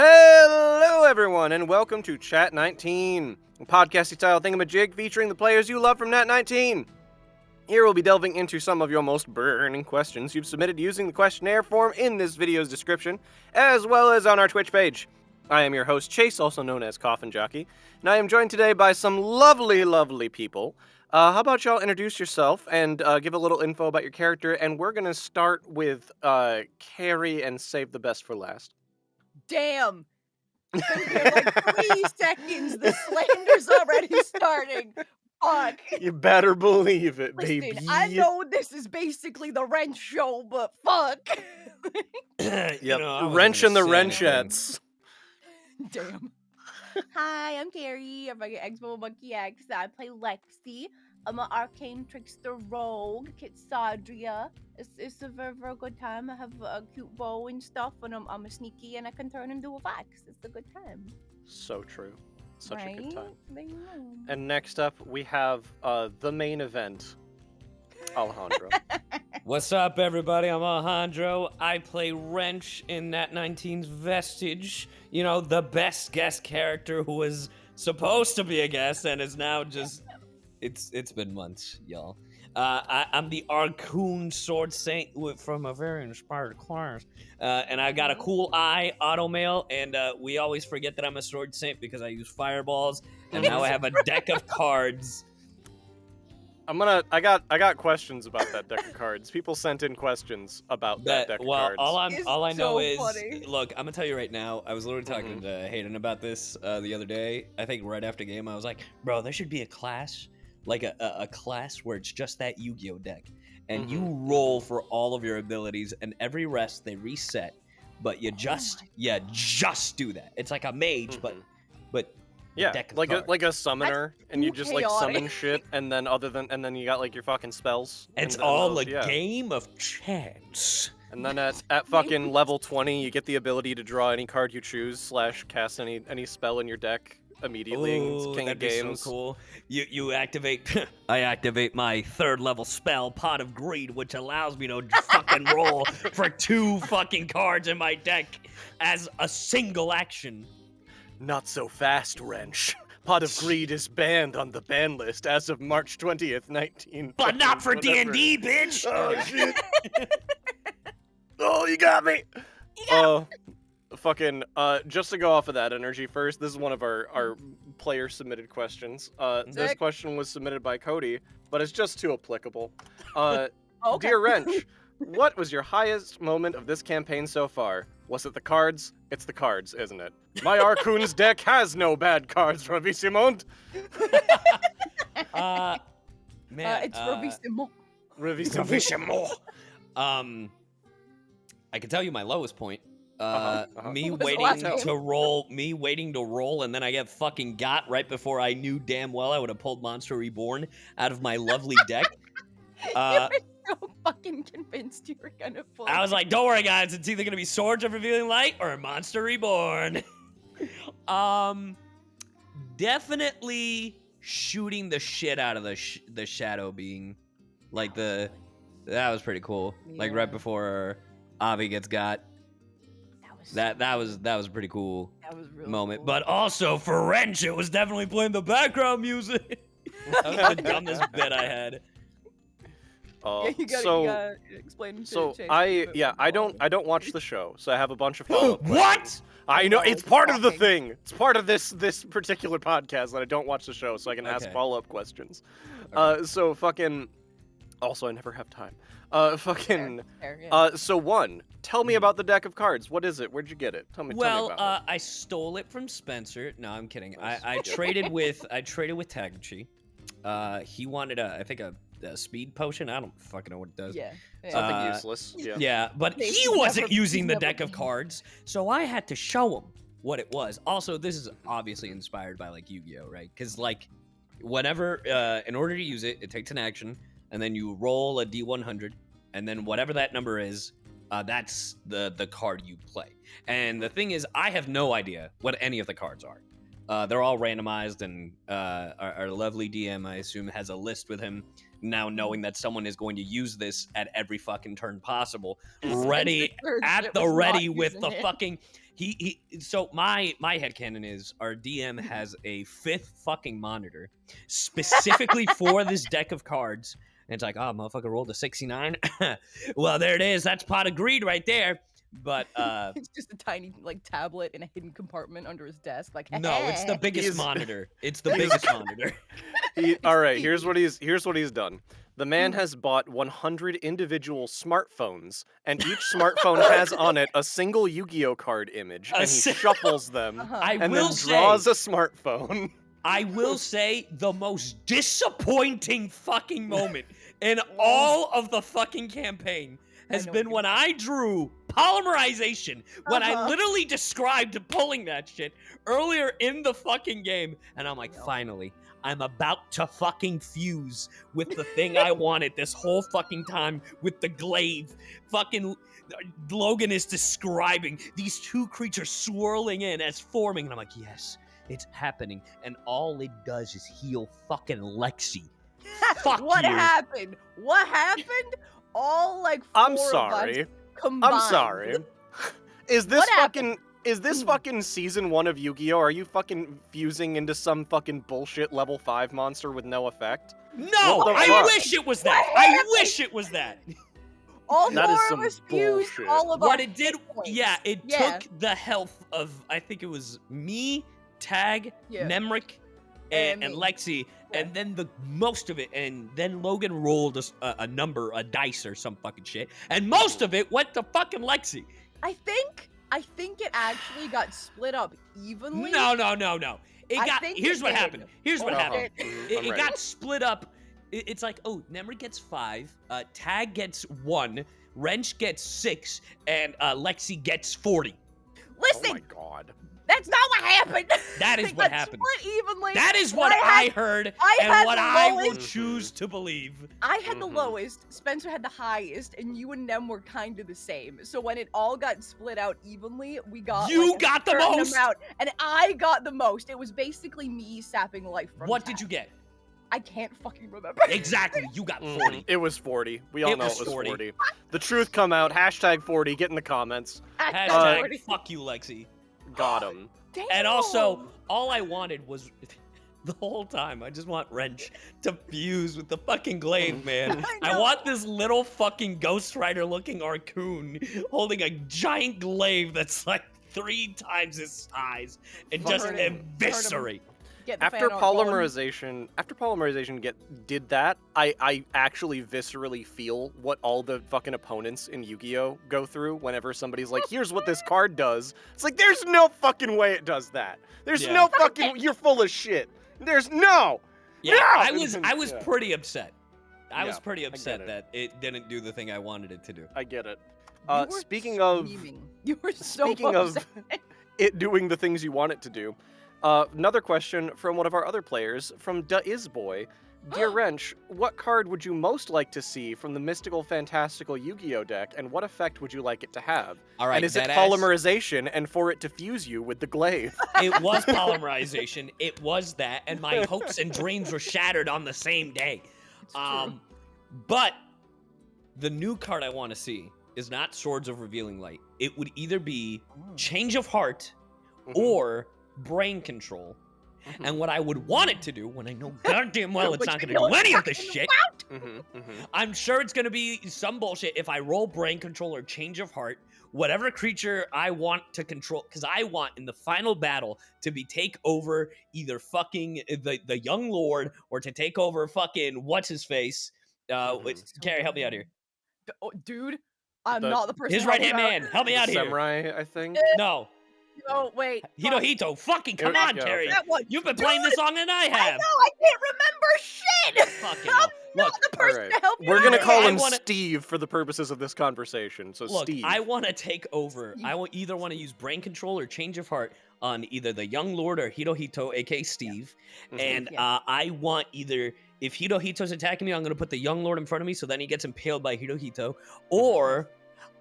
Hello, everyone, and welcome to Chat19, a podcasty-style thingamajig featuring the players you love from Nat19. Here we'll be delving into some of your most burning questions you've submitted using the questionnaire form in this video's description, as well as on our Twitch page. I am your host, Chase, also known as Coffin Jockey, and I am joined today by some lovely, lovely people. How about y'all introduce yourself and give a little info about your character, and we're going to start with Carrie and save the best for last. Damn! Been here like 3 seconds. The slander's already starting. Fuck. You better believe it, Listen, baby. I know this is basically the wrench show, but fuck. Wrench and the Wrenchettes. Damn. Hi, I'm Carrie. I'm like Expo Monkey X. I play Lexi. I'm an arcane trickster rogue, Kitsadria. It's a very, very good time. I have a cute bow and stuff, and I'm a sneaky, and I can turn into a fox. It's a good time. So true. Such a good time. There you go. And next up, we have the main event, Alejandro. What's up, everybody? I'm Alejandro. I play Wrench in Nat19's Vestige. You know, the best guest character who was supposed to be a guest and is now just... It's been months, y'all. I'm the Arcoon Sword Saint from a very inspired class. And I got a cool eye, auto mail, and we always forget that I'm a Sword Saint because I use fireballs, and now I have a deck of cards. I got questions about that deck of cards. People sent in questions about that deck of cards. All I know is, funny. look, I'm gonna tell you right now. I was literally talking to Hayden about this the other day. I think right after game, I was like, bro, there should be a class. Like a class where it's just that Yu-Gi-Oh deck, and you roll for all of your abilities, and every rest they reset, but you just do that. It's like a mage, but yeah, deck of like cards. a summoner, and you just like summon shit, and then then you got like your fucking spells. It's all a game of chance. And then at fucking level 20, you get the ability to draw any card you choose / cast any spell in your deck immediately. It's King of Games. So cool. You activate. I activate my 3rd level spell, Pot of Greed, which allows me to fucking roll for 2 fucking cards in my deck as a single action. Not so fast, Wrench. Pot of Greed is banned on the ban list as of March 20th, 19. But not for D&D, bitch. Oh shit. Oh, you got me. Just to go off of that energy first, this is one of our player submitted questions. This question was submitted by Cody, but it's just too applicable. Okay. Dear Wrench, what was your highest moment of this campaign so far? Was it the cards? It's the cards, isn't it? My Arcoon's deck has no bad cards, Ravissimo. It's Ravissimo. Ravissimo. I can tell you my lowest point. Me What was the waiting last to roll, and then I get fucking got right before I knew damn well I would have pulled Monster Reborn out of my lovely deck. You were so fucking convinced you were gonna pull. I was like, don't worry, guys. It's either gonna be Swords of Revealing Light or Monster Reborn. Definitely shooting the shit out of the Shadow Being, like that was pretty cool. Yeah. Like right before Avi gets got. That was a pretty cool moment. Cool. But also for Wrench, it was definitely playing the background music. That was the dumbest bit I had. You gotta explain. I don't watch the show, so I have a bunch of follow-up What? questions. I know it's part of the thing. It's part of this particular podcast that I don't watch the show, so I can ask follow-up questions. Okay. So fucking. Also, I never have time. Fair, yeah. So one, tell me about the deck of cards. What is it? Where'd you get it? Tell me about it. I stole it from Spencer. No, I'm kidding. Nice. I traded with Tagachi. He wanted I think a speed potion. I don't fucking know what it does. Yeah. Something useless. Yeah. Yeah, but he He's wasn't never- using he's the deck never- of cards, so I had to show him what it was. Also, this is obviously inspired by like Yu-Gi-Oh, right? Because like, whenever in order to use it, it takes an action, and then you roll a D100, and then whatever that number is, that's the card you play. And the thing is, I have no idea what any of the cards are. They're all randomized, and our lovely DM, I assume, has a list with him now, knowing that someone is going to use this at every fucking turn possible, ready at the ready with the fucking. So my headcanon is our DM has a 5th fucking monitor specifically for this deck of cards. And it's like, oh, motherfucker rolled a 69. Well, there it is. That's pot of greed right there. But It's just a tiny like tablet in a hidden compartment under his desk. Like, no, it's the biggest He's- monitor. It's the biggest monitor. All right, here's what he's done. The man has bought 100 individual smartphones, and each smartphone has on it a single Yu-Gi-Oh card image, and he shuffles them I and will then draws say, a smartphone. I will say the most disappointing fucking moment in all of the fucking campaign has been when I drew polymerization, when I literally described pulling that shit earlier in the fucking game, and I'm like, finally, I'm about to fucking fuse with the thing I wanted this whole fucking time with the glaive. Fucking Logan is describing these 2 creatures swirling in as forming, and I'm like, yes, it's happening, and all it does is heal fucking Lexi. Fuck What you. happened? What happened? All like 4 I'm of us sorry. combined. I'm sorry. Is this What fucking... Is this fucking season 1 of Yu-Gi-Oh? Are you fucking fusing into some fucking bullshit level 5 monster with no effect? No, What the I fuck? wish it was that. I wish it was that. All That is 4 some of us fused bullshit. all of What our it did, hit points. yeah, it Yeah. took the health of, I think it was me, Tag, Yeah. Nemric, And and me. Lexi, and then the most of it, and then Logan rolled a number, a dice or some fucking shit, and most of it went to fucking Lexi. I think it actually got split up evenly. No. It I got. think Here's it what did. happened. Here's what Oh, happened. shit. It I'm ready. got split up. It's like, oh, Nemric gets 5, Tag gets 1, Wrench gets 6, and Lexi gets 40. Listen, Oh my god. that's not what happened. That is They what got happened. Split evenly. That is what I I heard, I and had what the I will lowest- choose to believe. I had the Mhm. lowest, Spencer had the highest, and you and them were kind of the same. So when it all got split out evenly, we got You like, a got the certain most? amount, and I got the most. It was basically me sapping life from What Tag. did you get? I can't fucking remember. Exactly, you got 40. Mhm. It was 40. We all It know was it was 40. 40. The truth come out. Hashtag 40. Get in the comments. Hashtag fuck you, Lexi. Got him. Damn. And also, all I wanted was the whole time, I just want Wrench to fuse with the fucking glaive, man. I I know. want this little fucking Ghost Rider looking Arcoon holding a giant glaive that's like 3 times his size and just Burn him. eviscerate. Get the After fan art going. polymerization did that, I actually viscerally feel what all the fucking opponents in Yu-Gi-Oh go through whenever somebody's like, here's what this card does. It's like, there's no fucking way it does that. There's Yeah. no fucking, you're full of shit. There's no. Yeah, No! I was Yeah. pretty upset. I was Yeah, pretty get upset it. that it didn't do the thing I wanted it to do. I get it. You were Speaking of screaming. You were so Speaking of upset. it doing the things you want it to do, another question from one of our other players, from DaIsBoy. Dear Wrench, what card would you most like to see from the mystical, fantastical Yu-Gi-Oh deck, and what effect would you like it to have? All right, and is it deadass. polymerization, and for it to fuse you with the glaive? It was polymerization. It was that, and my hopes and dreams were shattered on the same day. It's true. But the new card I want to see is not Swords of Revealing Light. It would either be Change of Heart or Brain Control. And what I would want it to do, when I know goddamn well it's Which not we going to know do it's any not of this gonna shit, I'm sure it's going to be some bullshit if I roll Brain Control or Change of Heart, whatever creature I want to control, because I want in the final battle to be take over either fucking the Young Lord or to take over fucking what's-his-face. Carrie, help me out here. Oh, dude, I'm The- not the person. His right-hand man, help me out here. Samurai, I think. No, Oh, wait. fuck. Hirohito, fucking come Here we on, go, Carrie. okay. That one. You've been playing this longer than I I know, have. I can't remember shit. Fucking I'm hell. not Look, the person Alright, to help you. we're gonna out call here. him wanna- Steve for the purposes of this conversation. So Look, Steve. I want to take over. I will either want to use Brain Control or Change of Heart on either the Young Lord or Hirohito, aka Steve. Mhm. And Yeah. I want either, if Hirohito's attacking me, I'm going to put the Young Lord in front of me so then he gets impaled by Hirohito. Or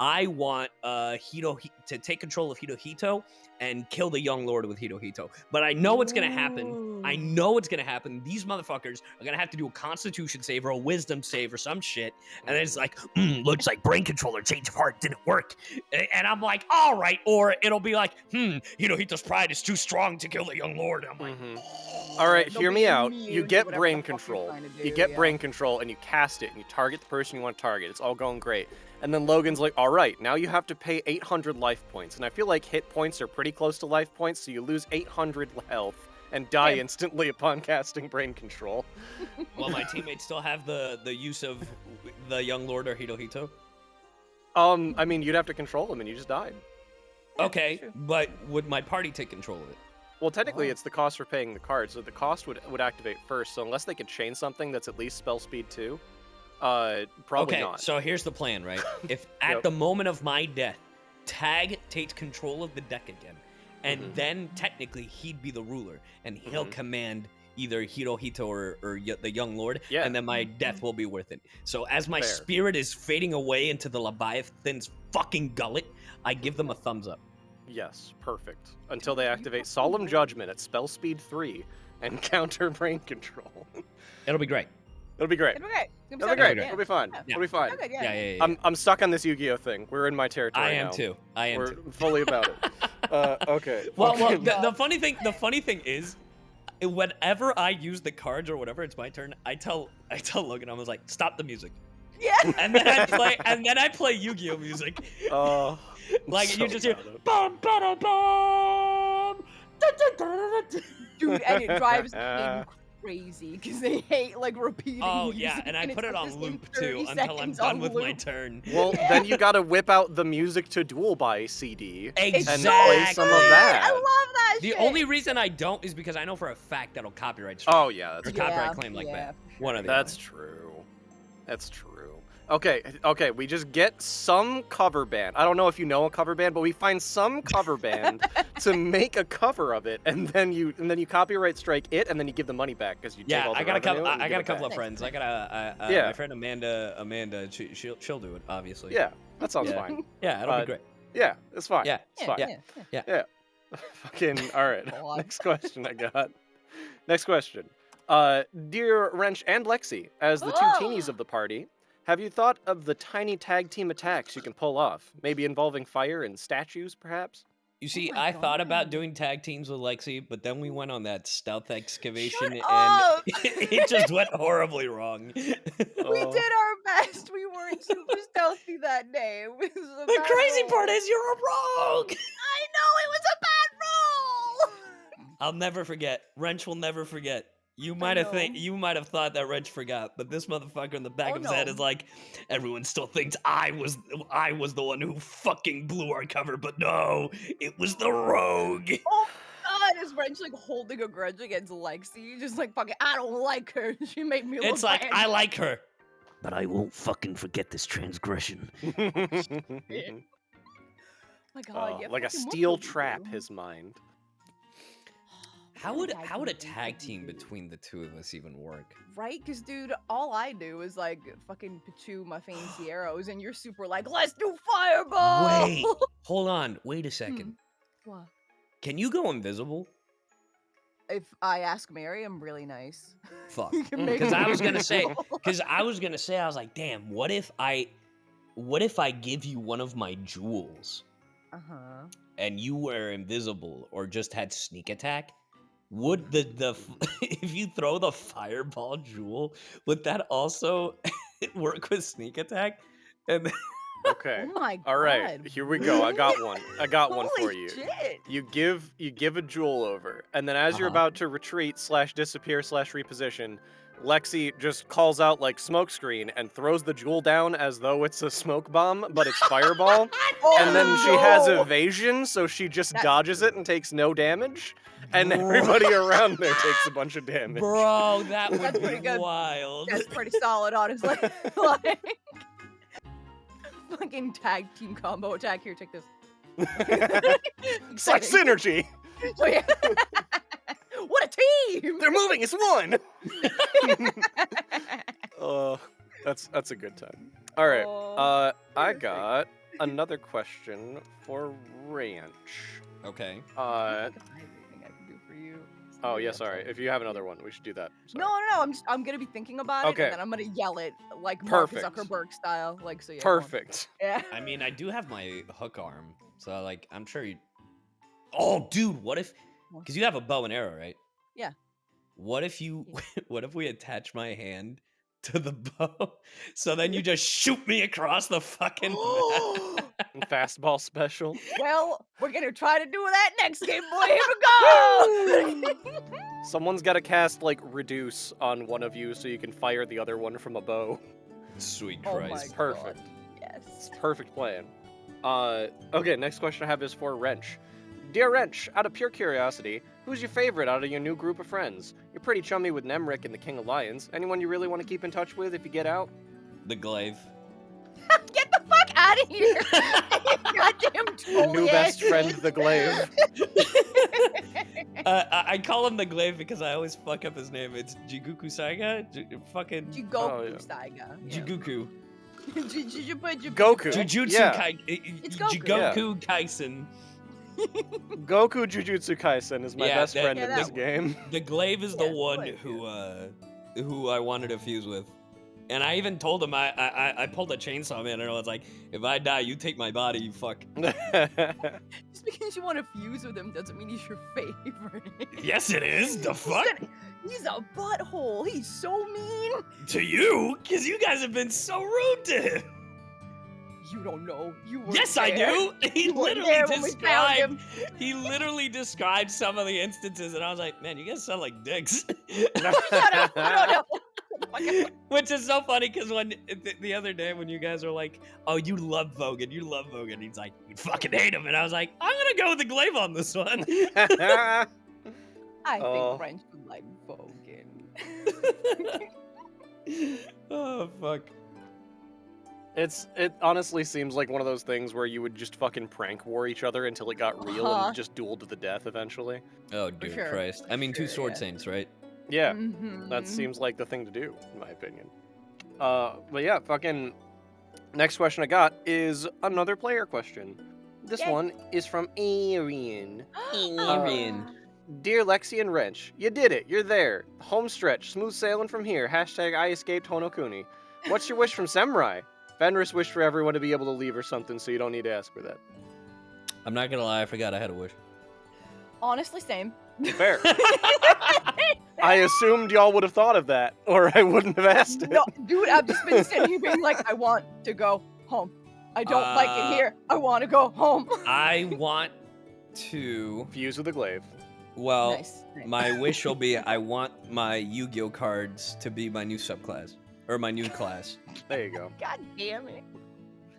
I want to take control of Hirohito and kill the young lord with Hirohito. But I know what's gonna happen. I know what's gonna happen. These motherfuckers are gonna have to do a constitution save or a wisdom save or some shit. And then it's like, looks like brain controller change of heart didn't work. And I'm like, all right. Or it'll be like, Hirohito's pride is too strong to kill the young lord. And I'm like, all right, They'll hear be me out. immune You to get whatever brain the fuck you're control. trying to You do, get yeah. brain control, and you cast it, and you target the person you want to target. It's all going great. And then Logan's like, all right, now you have to pay 800 life points. And I feel like hit points are pretty close to life points, so you lose 800 health and die Yeah. instantly upon casting brain control. well, my teammates still have the use of the young lord or Hirohito. I mean, you'd have to control him, and you just died. Okay, true. but would my party take control of it? Well, technically, Oh. it's the cost for paying the card, so the cost would activate first. So unless they could chain something that's at least spell speed 2, probably Okay, not. so here's the plan, right? If at Yep. the moment of my death, Tag takes control of the deck again, and Mhm. then technically he'd be the ruler, and he'll Mhm. command either Hirohito or the young lord, Yeah. and then my death will be worth it. So as my Fair. spirit is fading away into the Leviathan's fucking gullet, I give them a thumbs up. Yes, perfect. Until they activate Solemn Judgment at spell speed 3 and counter brain control. It'll be great. It'll be great. It'll be great. It'll be great. Yeah. It'll be fine. Yeah. It'll be fine. Okay, Yeah, yeah. yeah, yeah. I'm stuck on this Yu-Gi-Oh thing. We're in my territory I am now. too. I am We're too. fully about it. Okay. Well, fucking- the funny thing is, whenever I use the cards or whatever, it's my turn. I tell Logan, I was like, stop the music, Yeah. and then I play Yu-Gi-Oh music. Oh, I'm Like so you just hear, proud of it. bum, ba-da, bum, da-da-da-da-da. Dude, and it drives me crazy because they hate like repeating. Oh yeah, music, and I it's put it like on the same loop 30 too until I'm seconds done on with my loop. turn. Well, then you gotta whip out the music to duel by CD. It's And so play some of good! that. I love that The shit. only reason I don't is because I know for a fact that'll copyright strike. Oh yeah, or that's copyright claim like yeah, that. for One of the That's true. That's true. Okay, we just get some cover band. I don't know if you know a cover band, but we find some cover band to make a cover of it, and then you copyright strike it, and then you give the money back because you take Yeah, all the I got a couple. revenue and I you got a give it couple back. of friends. I got Yeah. my friend Amanda. She'll do it, obviously. Yeah, that sounds Yeah. fine. Yeah, it'll be great. Yeah, it's fine. Yeah. It's fine. Yeah. Fucking all right. God. Next question I got. Next question. Dear Wrench and Lexi, as the two teenies of the party, have you thought of the tiny tag team attacks you can pull off? Maybe involving fire and statues, perhaps? You see, my I thought about God. doing tag teams with Lexi, but then we went on that stealth excavation, Shut and up! it just went horribly wrong. We Oh. did our best. We weren't super stealthy that day. It was a The bad crazy roll. part is you're a rogue. I know it was a bad roll. I'll never forget. Wrench will never forget. You might have thought that Wrench forgot, but this motherfucker in the back Oh, of his head no. is like, everyone still thinks I was the one who fucking blew our cover, but no, it was the rogue. Oh God, is Wrench like holding a grudge against Lexi? Just like fucking, I don't like her. She made me look It's like bad. I like her, but I won't fucking forget this transgression. My God, yeah, like a fucking what steel would you trap, do? his mind. How would a tag team between the two of us even work? Right? Because, dude, all I do is like fucking pachu my fancy arrows, and you're super like, let's do fireball. Wait, hold on, wait a second. What? Can you go invisible? If I ask Mary, I'm really nice. Fuck. You can make Because me I was gonna say, invisible. I was like, damn, what if I give you one of my jewels Uh-huh. and you were invisible or just had sneak attack? Would the if you throw the fireball jewel, would that also work with sneak attack? And Okay. Oh my God. All right, here we go. I got one. I got one for Holy you. shit. You give a jewel over, and then as you're Uh-huh. about to retreat / disappear / reposition, Lexi just calls out like smokescreen and throws the jewel down as though it's a smoke bomb, but it's fireball. And then she has no. evasion, so she just That's dodges it and takes no damage. And everybody around there takes a bunch of damage. bro, that would That's pretty be good. wild. That's pretty solid, honestly. Like, fucking tag team combo attack. Here, take this. It's like synergy. Oh, yeah. What a team! They're moving. It's one. That's a good time. All right. Oh, I perfect. got another question for Ranch. Okay. Everything I can do for you. Oh yeah, sorry. If you have another one, we should do that. Sorry. No. I'm gonna be thinking about it, Okay. and then I'm gonna yell it like Mark Perfect. Zuckerberg style, like so. Yeah. go on. Perfect. Yeah. I mean, I do have my hook arm, so like I'm sure you. Oh, dude, what if? Because you have a bow and arrow, right? Yeah. What if you? What if we attach my hand to the bow, so then you just shoot me across the fucking map? Fastball special. Well, we're gonna try to do that next game, boy. Here we go. Someone's got to cast like reduce on one of you so you can fire the other one from a bow. Sweet Oh my Christ. God. Perfect. Yes. It's a perfect plan. Okay, next question I have is for Wrench. Dear Wrench, out of pure curiosity, who's your favorite out of your new group of friends? You're pretty chummy with Nemric and the King of Lions. Anyone you really want to keep in touch with if you get out? The glaive. Get the fuck out of here! Goddamn troll. New best friend, the Glaive. I call him the glaive because I always fuck up his name. It's Jiguku Saiga? Fucking Jigoku Oh, yeah. Saiga. Jiguku. Goku. Jujutsu Yeah. It's Goku. Jigoku Kaisen. Goku Jujutsu Kaisen is my Yeah, best that- friend yeah, in that this one. game. The glaive is the Yeah, one glaive, who I wanted to fuse with. And I even told him I pulled a chainsaw man and I was like, if I die, you take my body, you fuck. Just because you want to fuse with him doesn't mean he's your favorite. Yes, it is. The fuck? He's a butthole. He's so mean. To you? Because you guys have been so rude to him. You don't know. You were Yes, I do. He You weren't literally there when we found him. described some of the instances, and I was like, man, you guys sound like dicks. Shut up. No. Which is so funny because when the other day when you guys were like, oh, you love Vogan, he's like, you fucking hate him, and I was like, I'm gonna go with the glaive on this one. I Oh. think French would like Vogan. Oh fuck. It honestly seems like one of those things where you would just fucking prank war each other until it got real Uh-huh. and just dueled to the death eventually. Oh dear sure, Christ. I mean, for two sure, sword yeah. saints, right? Yeah, Mhm. that seems like the thing to do, in my opinion. But yeah, fucking next question I got is another player question. This Yay. one is from Arian. Arian. Dear Lexi and Wrench, you did it. You're there. Home stretch. Smooth sailing from here. Hashtag I escaped Honokuni. What's your wish from Samurai? Fenris wished for everyone to be able to leave or something, so you don't need to ask for that. I'm not gonna lie, I forgot I had a wish. Honestly, same. Fair. I assumed y'all would have thought of that, or I wouldn't have asked it. No, dude, I've just been sitting here being like, I want to go home. I don't like it here. I want to go home. I want to. Fuse with the glaive. Well, Nice. my wish will be I want my Yu-Gi-Oh cards to be my new subclass or my new class. There you go. God damn it.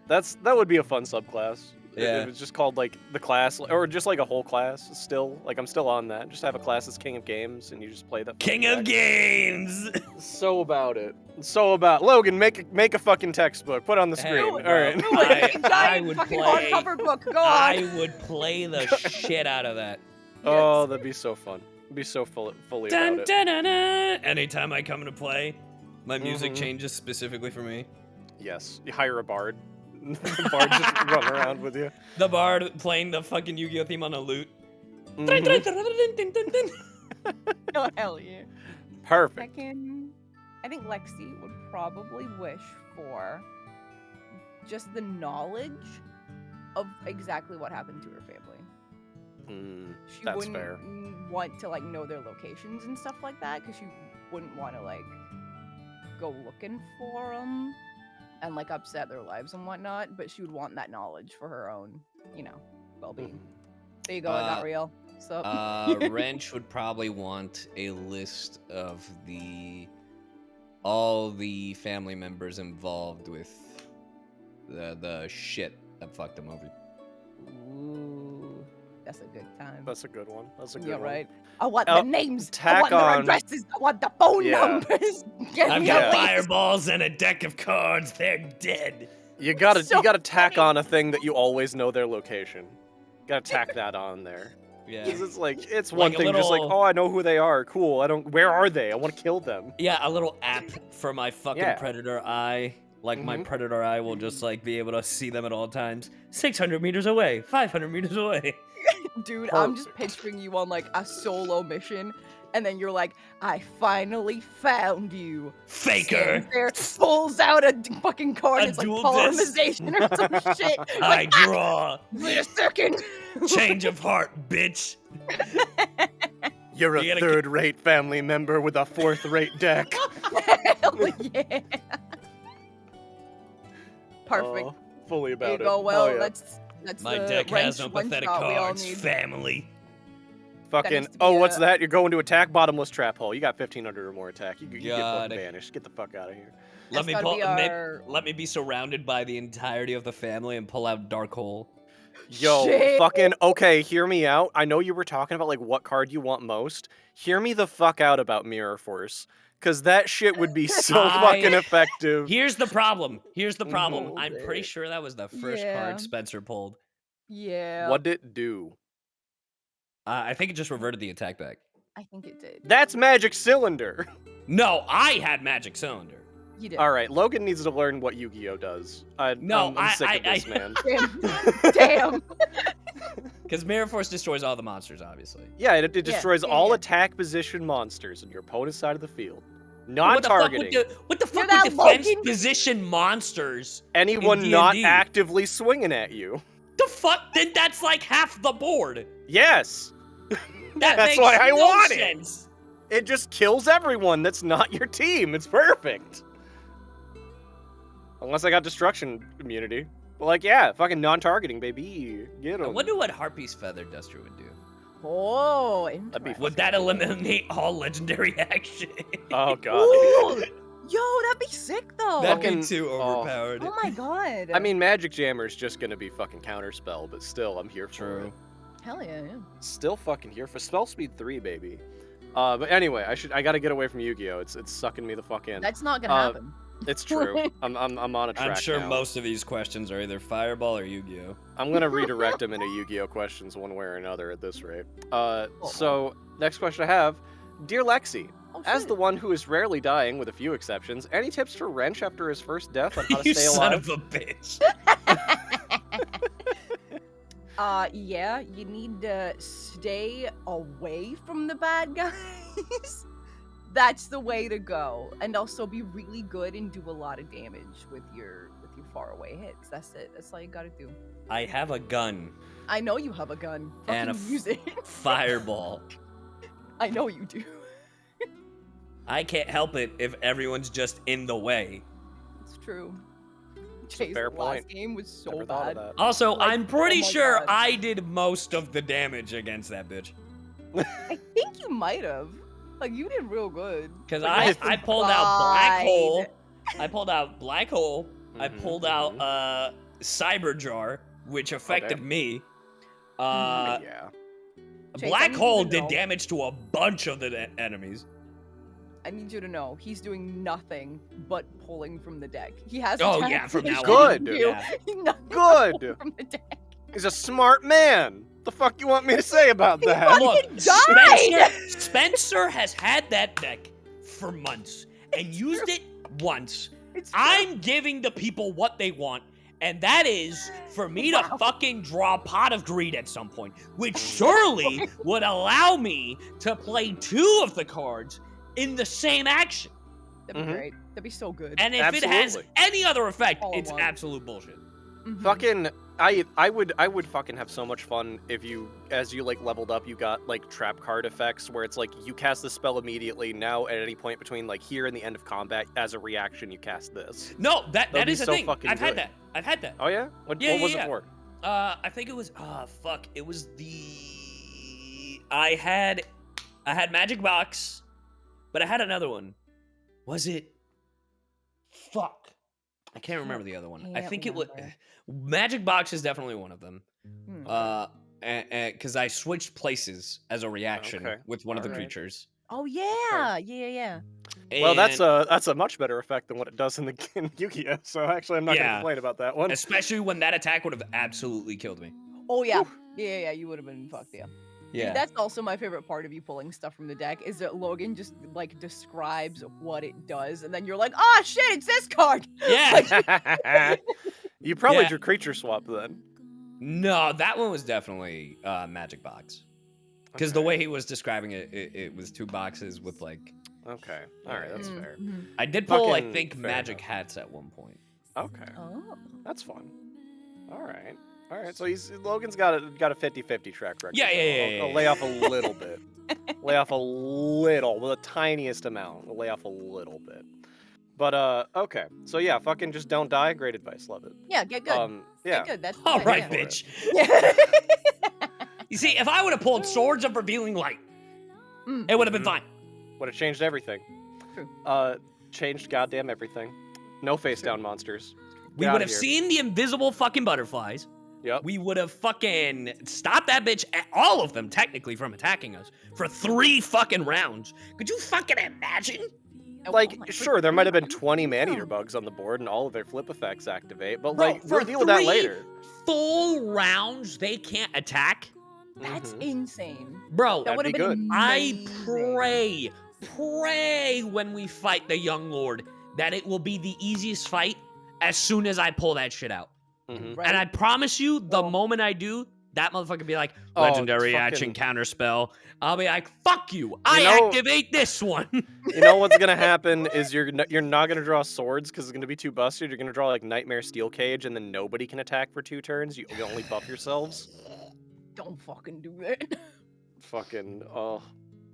That would be a fun subclass. Yeah. If it's just called like the class, or just like a whole class. Still, like I'm still on that. Just have a class that's King of Games, and you just play that. King of Games. So about it. So about Logan. Make a fucking textbook. Put it on the Hey, screen. bro. All right. Do it. I Giant would fucking play- hardcover book. Go I on. would play the shit out of that. Oh, that'd be so fun. Be so fully Dun, about it. dun, dun, dun. Anytime I come into play, my music Mhm. changes specifically for me. Yes. You hire a bard. The bard just run around with you. The bard playing the fucking Yu-Gi-Oh theme on a lute. Mhm. Oh, hell yeah. Perfect. I think Lexi would probably wish for just the knowledge of exactly what happened to her family. She That's wouldn't fair. want to like know their locations and stuff like that because she wouldn't want to like go looking for them and like upset their lives and whatnot. But she would want that knowledge for her own, well-being. There you go. I got real. So Wrench would probably want a list of all the family members involved with the shit that fucked them over. Ooh, that's a good time. that's a good one. That's a good Yeah, one. right. I want Oh, the names. I tack want their on- addresses. I want the phone Yeah. numbers. Give I've me got a list. fireballs and a deck of cards. They're dead. You gotta So tack funny. on a thing that you always know their location. Gotta tack that on there. Yeah. 'Cause it's like it's Like one a thing just like, little- oh, I know who they are. Cool. Where are they? I want to kill them. Yeah, a little app for my fucking Yeah. predator eye. Like my Mhm. predator eye will just like be able to see them at all times. 600 meters away, 500 meters away. Dude, I'm just picturing you on like a solo mission, and then you're like, I finally found you. Faker. There, pulls out a fucking card. It's like dual polymerization or some shit. I Like, draw. wait a second. Change of heart, bitch. You're You a gotta third-rate family member with a fourth-rate deck. Hell yeah. Perfect. Oh, fully There you about it. go. Well, Oh, yeah. that's My the deck has no one pathetic shot we all cards. need. Family. Fucking. needs to be Oh, what's a- that? You're going to attack bottomless trap hole. You got 1,500 or more attack. You get Got fucking it. banished. Get the fuck out of here. Let That's me, gotta be our- let me be surrounded by the entirety of the family and pull out Dark Hole. Yo, Shit. fucking. Okay, hear me out. I know you were talking about like what card you want most. Hear me the fuck out about Mirror Force, cause that shit would be so I- fucking effective. Here's the problem. Here's the problem. Mhm. I'm pretty sure that was the first Yeah. card Spencer pulled. Yeah. What'd it do? I think it just reverted the attack back. I think it did. That's Magic Cylinder. No, I had Magic Cylinder. You did. All right, Logan needs to learn what Yu-Gi-Oh does. No, I'm sick of I- this, man. Damn. Damn. Because Mirror Force destroys all the monsters, obviously. Yeah, it destroys yeah, all yeah. attack position monsters on your opponent's side of the field. What the fuck Non-targeting. What the fuck that with defense Logan? position monsters? Anyone in not D&D? actively swinging at you. The fuck? Then that's like half the board. Yes. That That's makes why I no want it. sense. It just kills everyone that's not your team. It's perfect. Unless I got destruction immunity. But like, yeah, fucking non-targeting, baby. Get I 'em. wonder what Harpy's Feather Duster would do. Oh, be interesting. Would that eliminate all legendary action? Oh god. Ooh, yo, that'd be sick though. That'd Fucking- be too oh. overpowered. Oh my god. I mean, Magic Jammer's just gonna be fucking counterspell, but still, I'm here for True. it. Hell yeah, yeah. Still fucking here for spell speed 3, baby. But anyway, I gotta get away from Yu-Gi-Oh. It's sucking me the fuck in. That's not gonna happen. It's true. I'm on a track I'm sure now. most of these questions are either Fireball or Yu-Gi-Oh. I'm gonna redirect them into Yu-Gi-Oh questions one way or another at this rate. So next question I have, dear Lexi, Oh, as shit. the one who is rarely dying with a few exceptions, any tips for Wrench after his first death on how to You stay son alive? of a bitch. Yeah, you need to stay away from the bad guys. That's the way to go. And also be really good and do a lot of damage with your far away hits. That's it. That's all you gotta do. I have a gun I know you have a gun. Fucking and a use it. fireball. I know you do. I can't help it if everyone's just in the way. It's true. a Chase, fair the last point. game was so Never thought of bad. that. Also, Like, I'm pretty oh my sure God. I did most of the damage against that bitch. I think you might have. Like, you did real good. Because Like, I pulled out Black tried. Hole. I pulled out Black Hole. I Mhm, pulled out Cyber Jar, which affected Okay. me. Yeah. Chase, I Black need Hole to did know. damage to a bunch of the enemies. I need you to know he's doing nothing but pulling from the deck. He has Oh, attack yeah, from now on. you. Yeah. He's nothing but Good. pulling from the deck. He's a smart man. The fuck you want me to say about that? fucking Look, died! Spencer has had that deck for months and used it once. It's true. I'm giving the people what they want, and that is for me to Wow. fucking draw Pot of Greed at some point, which surely would allow me to play 2 of the cards in the same action. That'd be Mhm. great. That'd be so good. And if it has Absolutely. any other effect, All I it's want. absolute bullshit. Mhm. Fucking, I would fucking have so much fun if you, as you like leveled up, you got like trap card effects where it's like you cast the spell immediately. Now at any point between like here and the end of combat, as a reaction, you cast this. No, that That'd be is a so thing. fucking I've had good. that. I've had that. Oh yeah, what Yeah, was yeah, it for? I think it was fuck. It was I had Magic Box, but I had another one. Was it fuck? I can't remember the other one. I Can't think it was remember. Magic Box is definitely one of them. Hmm. Because I switched places as a reaction Okay. with one of the Alright. creatures. Oh yeah, yeah. Well, And that's a much better effect than what it does in the in Yu-Gi-Oh. So actually, I'm not Yeah. gonna complain about that one. especially when that attack would have absolutely killed me. Oh yeah. Yeah. You would have been fucked. Yeah. Yeah. That's also my favorite part of you pulling stuff from the deck is that Logan just like describes what it does, and then you're like, oh shit, it's this card. Yeah. You probably Yeah. drew creature swap then. No, that one was definitely Magic Box. Because the way he was describing it, it was 2 boxes with like... Okay, alright, that's fair. I did pull, I Fucking think, fair magic enough. hats at one point. Okay, Oh. that's fun. Alright. Alright, so Logan's got a 50-50 track record. Yeah. I'll lay off a little bit. Lay off a little, the tiniest amount. I'll lay off a little bit. But, okay. So yeah, fucking just don't die. Great advice, love it. Yeah, get good. Yeah. Get good. That's All good, right, yeah. bitch. Yeah. You see, if I would have pulled Swords of Revealing Light, it would have been fine. Would have changed everything. True. Changed goddamn everything. No face down monsters. We Get would outta have here. seen the invisible fucking butterflies. Yep. We would have fucking stopped that bitch, all of them technically, from attacking us for 3 fucking rounds. Could you fucking imagine? Oh, Like, oh my sure, there might have been 20 goodness. man-eater bugs on the board and all of their flip effects activate, but, Bro, like, for we'll deal with that 3 later. full rounds they can't attack? That's Mhm. insane. Bro, That would That'd have be been good. I amazing. pray when we fight the Young Lord that it will be the easiest fight as soon as I pull that shit out. Mhm. Right? And I promise you, the Oh. moment I do, that motherfucker be like, Oh, legendary fucking- action counterspell. I'll be like, fuck you. I know- activate this one. You know what's gonna happen is you're not gonna draw swords because it's gonna be too busted. You're gonna draw like Nightmare Steel Cage, and then nobody can attack for 2 turns. You can only buff yourselves. Don't fucking do that. Fucking oh. Well,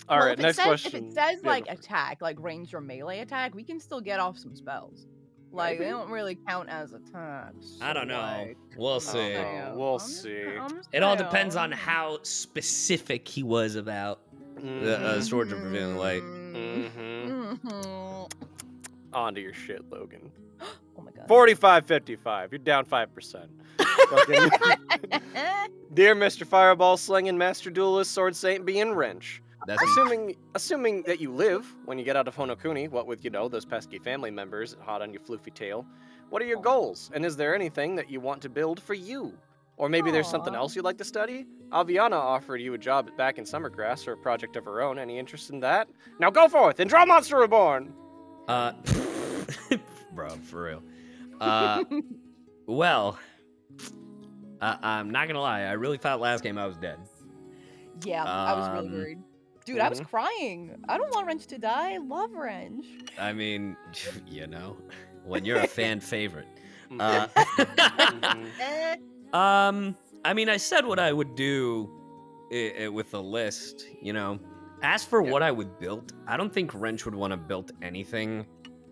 All right, if it next says, question. If it says Yeah, like go for it. attack, like ranged or melee attack, we can still get off some spells. Like they Maybe. don't really count as attacks. I don't so, know. like, We'll I'm see. saying, We'll I'm just- see. I'm just It all saying. depends on how specific he was about Mhm. Swords of Revealing Light. Mhm. Mhm. On to your shit, Logan. Oh my god. 45-55. You're down 5%. Fucking- Dear Mr. Fireball Slinging Master Duelist, Sword Saint being Wrench. That's Assuming that you live when you get out of Honokuni, what with, those pesky family members hot on your floofy tail, what are your goals? And is there anything that you want to build for you? Or maybe there's something Aw. else you'd like to study? Aviana offered you a job back in Summergrass for a project of her own. Any interest in that? Now go forth and draw Monster Reborn! bro, for real. Well, I'm not gonna lie. I really thought last game I was dead. Yeah, I was really worried. Dude, I was Mhm. crying. I don't want Wrench to die. I love Wrench. I mean, when you're a fan favorite. Mhm. Eh. I mean, I said what I would do with the list, As for Yeah. what I would build, I don't think Wrench would want to build anything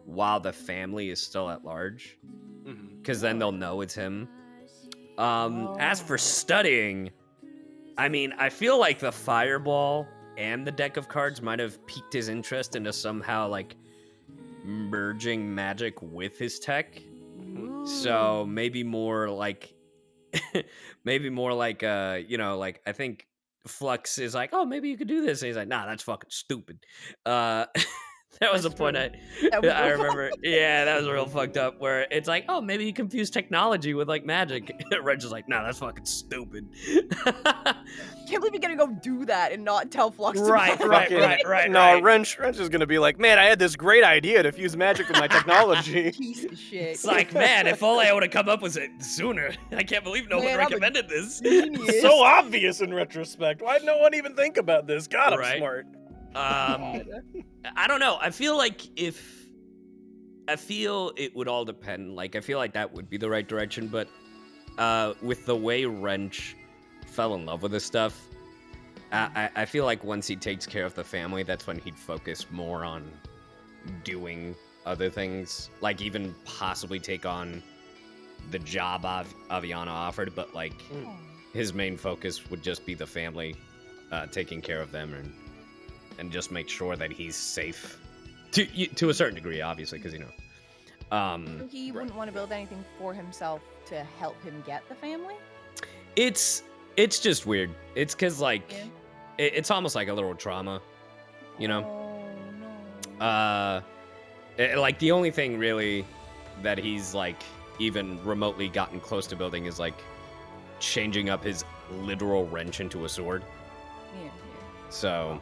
while the family is still at large, Mhm. because then they'll know it's him. As for studying, I mean, I feel like the Fireball and the deck of cards might have piqued his interest into somehow, like, merging magic with his tech. So maybe more like, like I think Flux is like, oh, maybe you could do this. And he's like, nah, that's fucking stupid. That was a That's point true. That was I real remember. Yeah, that was real fucked up. Where it's like, oh, maybe you confuse technology with like magic. Reg is like, nah, that's fucking stupid. Can't believe you're gonna go do that and not tell Flux to Right, go. right, Fucking- right. No, Wrench is gonna be like, man, I had this great idea to fuse magic with my technology. Piece of shit. It's like, man, if only I would have come up with it sooner. I can't believe no one Man, I'm a recommended this. Genius. So obvious in retrospect. Why did no one even think about this? God, I'm Right. smart. God. I don't know. I feel it would all depend. Like, I feel like that would be the right direction, but with the way Wrench fell in love with this stuff, I feel like once he takes care of the family, that's when he'd focus more on doing other things, like even possibly take on the job Aviana offered, but like his main focus would just be the family, taking care of them and just make sure that he's safe to a certain degree, obviously, because So he wouldn't want to build anything for himself to help him get the family? it's just weird. It's because like Yeah. it's almost like a little trauma, Oh, no. like the only thing really that he's like even remotely gotten close to building is like changing up his literal wrench into a sword. Yeah, So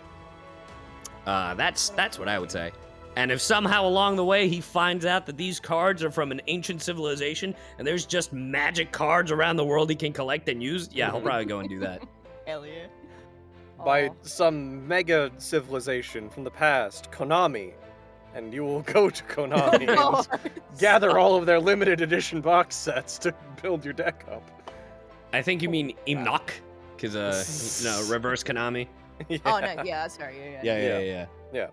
that's what I would say. And if somehow along the way he finds out that these cards are from an ancient civilization and there's just magic cards around the world he can collect and use, yeah, he'll probably go and do that. Hell yeah. By Aw. some mega civilization from the past, Konami. And you will go to Konami and gather all of their limited edition box sets to build your deck up. I think you mean Imnok, because, reverse Konami. Yeah. Oh, no, yeah, sorry, yeah. Yeah.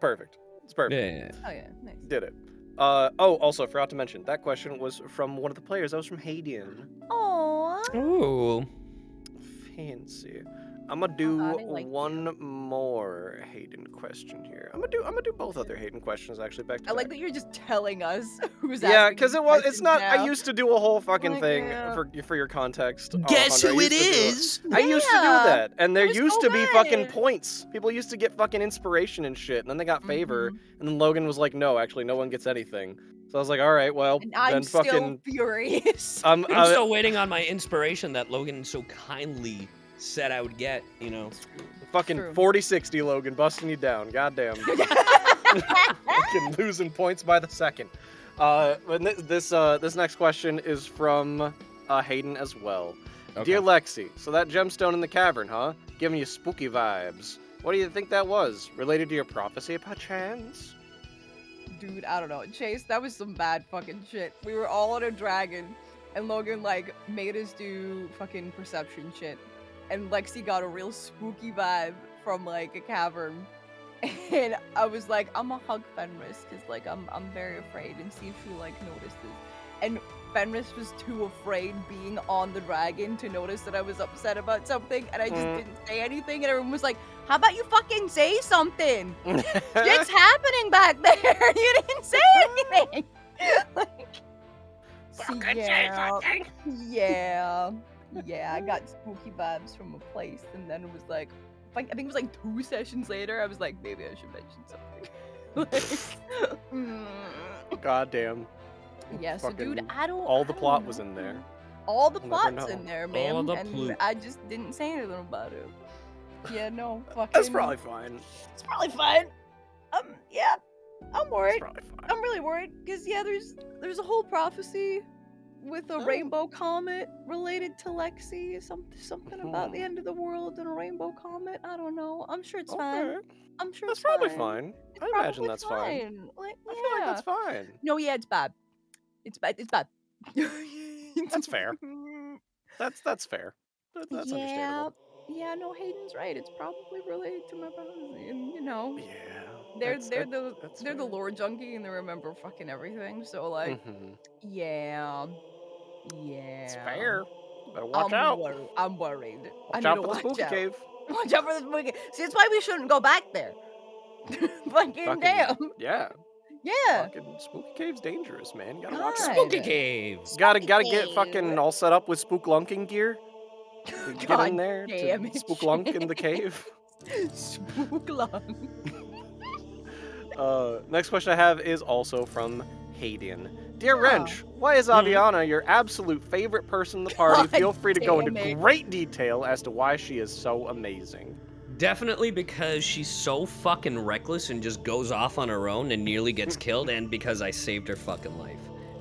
Perfect. It's perfect. Yeah. Oh, yeah, nice. Did it. Also, forgot to mention, that question was from one of the players. That was from Hayden. Aww. Ooh. Fancy. I'm gonna do God, I like one more Hayden question here. I'm gonna do both other Hayden questions actually back to I like back. that you're just telling us who's Yeah, asking because these it's questions not. now. I used to do a whole fucking Like, thing yeah. for your context. Guess Alejandro. who it is? I used to do Yeah. that, and there It was used so to be fucking good. points. People used to get fucking inspiration and shit, and then they got favor, Mhm. and then Logan was like, "No, actually, no one gets anything." So I was like, "All right, well, And then I'm still fucking." furious. I'm still waiting on my inspiration that Logan so kindly said I would get, you know. Fucking True. 40-60, Logan, busting you down. Goddamn. Fucking losing points by the second. This next question is from Hayden as well. Okay. Dear Lexi, so that gemstone in the cavern, huh? Giving you spooky vibes. What do you think that was? Related to your prophecy, perchance? Dude, I don't know. Chase, that was some bad fucking shit. We were all on a dragon, and Logan, like, made us do fucking perception shit. And Lexi got a real spooky vibe from, like, a cavern. And I was like, I'm gonna hug Fenris, because, like, I'm very afraid, and see if she, like, notices. And Fenris was too afraid being on the dragon to notice that I was upset about something, and I just didn't say anything, and everyone was like, how about you fucking say something? Shit's happening back there. You didn't say anything. Like, Fucking say something. Yeah, I got spooky vibes from a place, and then it was like, I think it was like 2 sessions later, I was like, maybe I should mention something. Like, Goddamn. yeah, so dude, Fucking I don't. all the I don't plot was know. in there. All the You'll never plot's know. in there, All man, the and ploot. I just didn't say anything about it. Yeah, no, fucking. That's probably fine. It's probably fine. Yeah, I'm worried. It's probably fine. I'm really worried because yeah, there's a whole prophecy with a rainbow comet related to Lexi. Something about the end of the world and a rainbow comet. I don't know. I'm sure it's fine. Okay. I'm sure That's it's probably fine. fine. It's I imagine probably that's fine. Like, I feel like that's yeah. fine. No, yeah, it's bad. It's bad. It's bad. That's fair. That's fair. That's yeah. understandable. Yeah, no, Hayden's right. It's probably related to my prophecy, and you know. Yeah. They're that's the fair. lore junkie and they remember fucking everything. So like, Mhm. yeah. It's fair. Better watch I'm out. I'm worried. I Watch need out to for the watch spooky out. cave. Watch out for the spooky. See, that's why we shouldn't go back there. Fucking damn. Yeah. Yeah. Fucking spooky cave's dangerous, man. You gotta watch God. out. Spooky caves. Gotta Spooky get cave. fucking all set up with spooklunking gear. Get God in there damn to it, spooklunk in the cave. Spooklung. Next question I have is also from Hayden. Dear Oh. Wrench, why is Aviana your absolute favorite person in the party? God Feel free to go into damn it. great detail as to why she is so amazing. Definitely because she's so fucking reckless and just goes off on her own and nearly gets killed, and because I saved her fucking life.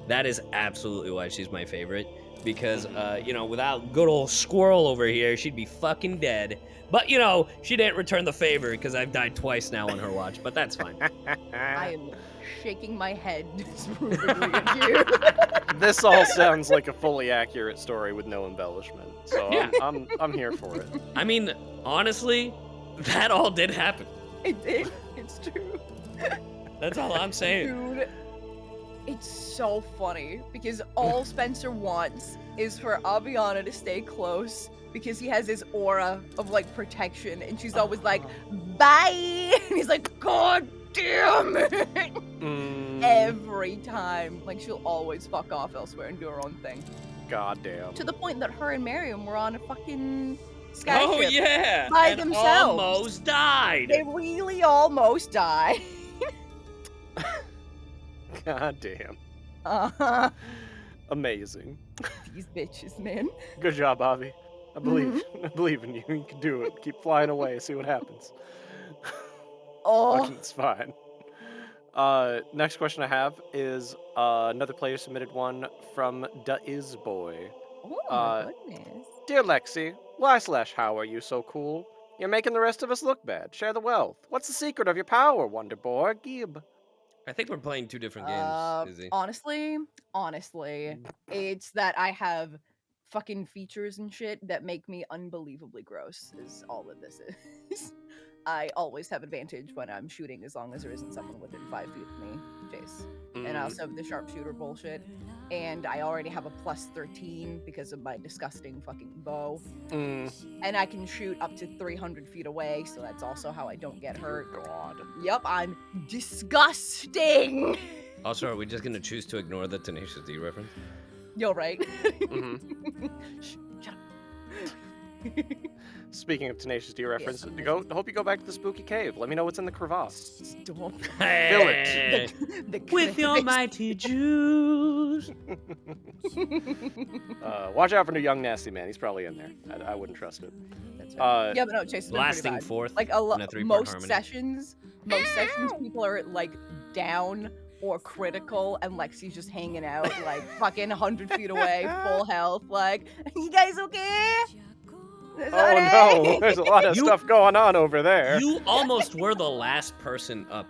That is absolutely why she's my favorite. Because, without good old Squirrel over here, she'd be fucking dead. But, she didn't return the favor because I've died twice now on her watch, but that's fine. I am shaking my head disapprovingly at you. This all sounds like a fully accurate story with no embellishment, so Yeah. I'm here for it. I mean, honestly, that all did happen. It did. It's true. That's all I'm saying. Dude, it's so funny because all Spencer wants is for Aviana to stay close because he has this aura of like protection, and she's always like, bye, and he's like, God damn it. Every time, like she'll always fuck off elsewhere and do her own thing. Goddamn. To the point that her and Miriam were on a fucking skyship. Oh yeah, By and themselves. almost died. They really almost died. Goddamn. Uh-huh. Amazing. These bitches, man. Good job, Avi. I believe in you. You can do it. Keep flying away. See what happens. Oh, Fucking, it's fine. Next question I have is another player submitted one from DaIzBoy. Oh my goodness. Dear Lexi, why/how are you so cool? You're making the rest of us look bad. Share the wealth. What's the secret of your power, Wonderboy? Gib. I think we're playing 2 different games, Izzy. Honestly, it's that I have fucking features and shit that make me unbelievably gross, is all that this is. I always have advantage when I'm shooting as long as there isn't someone within 5 feet of me, Chase. And I also have the sharpshooter bullshit. And I already have a plus 13 because of my disgusting fucking bow. And I can shoot up to 300 feet away, so that's also how I don't get hurt. God. Yep, I'm disgusting! Also, are we just gonna choose to ignore the Tenacious D reference? You're right. Mm-hmm. Shut up. Speaking of Tenacious D reference, Yes. hope you go back to the spooky cave. Let me know what's in the crevasse. Stop. Fill it. With your mighty juice. Watch out for the young nasty man. He's probably in there. I wouldn't trust it. That's right. Yeah, but no, Chase has been pretty Blasting bad. forth. Like in a 3-part most harmony. sessions, people are like down or critical, and Lexi's just hanging out like fucking 100 feet away, full health. Like, you guys okay? Oh no, there's a lot of stuff going on over there. You almost were the last person up.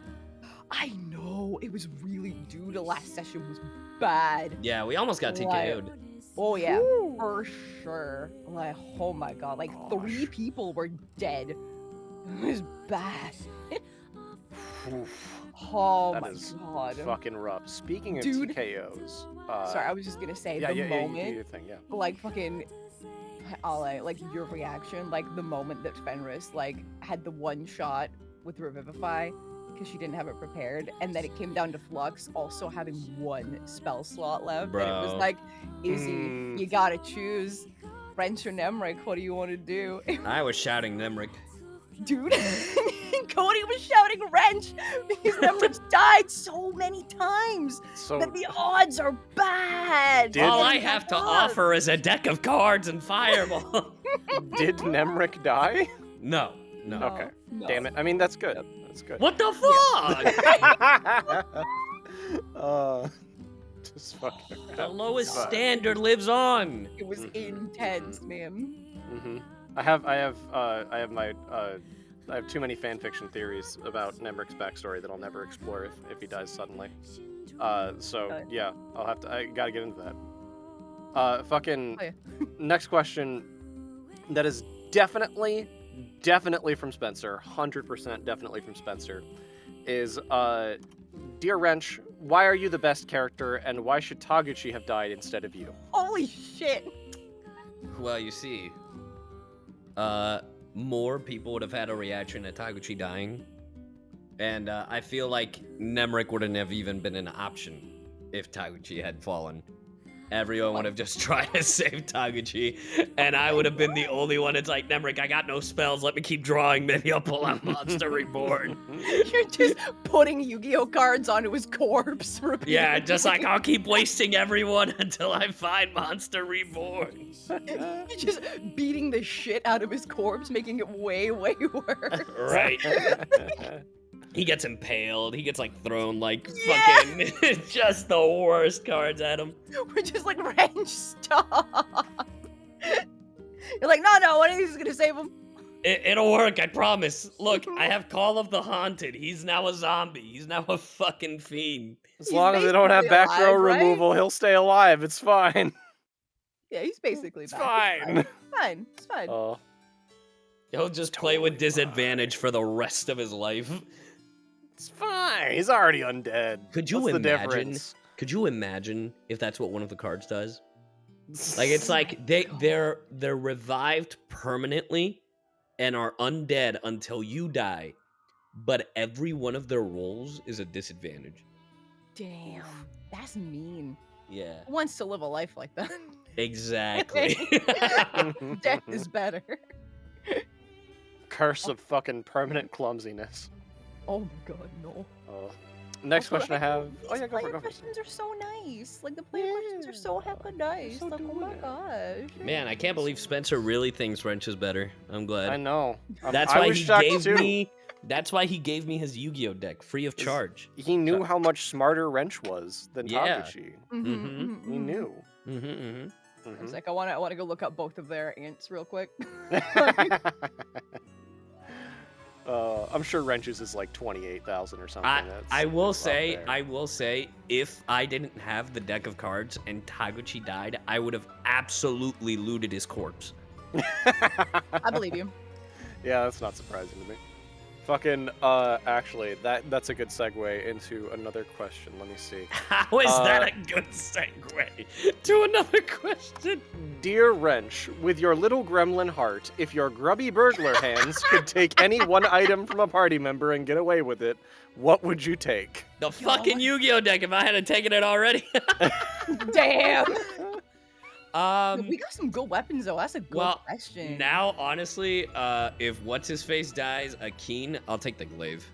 I know, it was really dude. The last session was bad. Yeah, we almost got TKO'd. Oh yeah, for sure. Like, oh my god, like 3 people were dead. It was bad. Oh That my is god. fucking rough. Speaking of Dude. TKOs, Sorry, I was just gonna say yeah, the you moment, do your thing, yeah. like fucking, like your reaction, like the moment that Fenris like had the one shot with Revivify because she didn't have it prepared, and then it came down to Flux also having 1 spell slot left, and it was Bro. like, Izzy, you gotta choose Wrench or Nemric. What do you want to do? I was shouting Nemric. Dude, Cody was shouting Wrench because Nemric's died so many times So that the odds are bad. Did- All I And have to fuck. offer is a deck of cards and fireball. did Nemric die? No. Okay. No. Damn it. I mean, that's good. That's good. What the fuck? Just fucking around. The lowest Fuck. standard lives on. It was intense, man. Mm-hmm. I have too many fanfiction theories about Nemric's backstory that I'll never explore if he dies suddenly. Yeah, I gotta get into that. Fucking Oh, yeah. next question. That is definitely from Spencer. 100% definitely from Spencer. Is Dear Wrench, why are you the best character, and why should Taguchi have died instead of you? Holy shit. Well, you see, more people would have had a reaction to Taguchi dying, and I feel like Nemric wouldn't have even been an option if Taguchi had fallen. Everyone would have just tried to save Taguchi, and I would have been the only one. It's like, Nemric, I got no spells. Let me keep drawing. Maybe I'll pull out Monster Reborn. You're just putting Yu-Gi-Oh cards onto his corpse. Repeatedly. Yeah, just like, I'll keep wasting everyone until I find Monster Reborn. You're just beating the shit out of his corpse, making it way, way worse. Right. He gets impaled. He gets like thrown like Yeah. fucking just the worst cards at him. We're just like, Wrench, stop. You're like, no, one of these is gonna save him. It'll work, I promise. Look, I have Call of the Haunted. He's now a zombie. He's now a fucking fiend. As He's long as they don't have basically back row alive, right? removal, he'll stay alive. It's fine. Yeah, he's basically It's back. fine. It's fine. It's fine. Oh, He'll just play with disadvantage for the rest of his life. it's fine. He's already undead. Could you What's the imagine? difference? Could you imagine if that's what one of the cards does? Like it's like they're revived permanently and are undead until you die, but every one of their rolls is a disadvantage. Damn, that's mean. Yeah, Who wants to live a life like that? exactly. Death is better. Curse of fucking permanent clumsiness. Oh my god, no. Oh. Next question I have. Oh yeah, go for it. Player Go for it. questions are so nice. Like the player questions are so hecka nice. so Like, oh my doing it. gosh. Man, I can't believe Spencer really thinks Wrench is better. I'm glad. I know. That's I why was he shocked gave too. me That's why he gave me his Yu-Gi-Oh deck free of charge. He knew how much smarter Wrench was than Yeah. Taguchi. Mm-hmm. He knew. I was like, I want to go look up both of their ants real quick. I'm sure Wrench's is like 28,000 or something. I will That's up say, there. if I didn't have the deck of cards and Taguchi died, I would have absolutely looted his corpse. I believe you. Yeah, that's not surprising to me. Fucking, actually, that's a good segue into another question. Let me see. How is that a good segue to another question? Dear Wrench, with your little gremlin heart, if your grubby burglar hands could take any one item from a party member and get away with it, what would you take? The fucking Yu-Gi-Oh deck if I hadn't taken it already. Damn. We got some good weapons though. That's a good question. Now, honestly, if what's-his-face dies, a Keen, I'll take the glaive.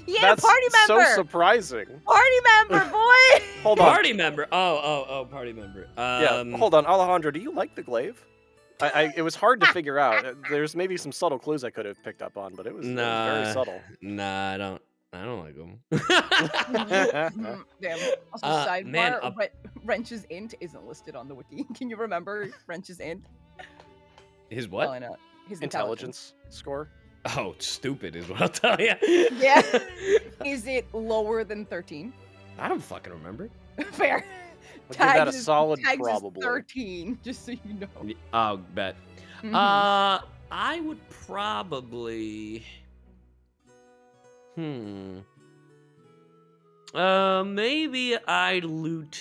Yeah, That's party member. so surprising. Party member, boy. Hold on. Party member. Oh, party member. Yeah, hold on. Alejandro, do you like the glaive? It was hard to figure out. There's maybe some subtle clues I could have picked up on, but it was very subtle. Nah, I don't like them. Damn. Also, sidebar, man, Wrench's int isn't listed on the wiki. Can you remember Wrench's int? His what? Probably not. His Intelligence score? Oh, stupid is what I'll tell you. Yeah. Is it lower than 13? I don't fucking remember. Fair. I'll give that a Tags solid is probably. 13, just so you know. Oh, bet. I would probably... maybe I'd loot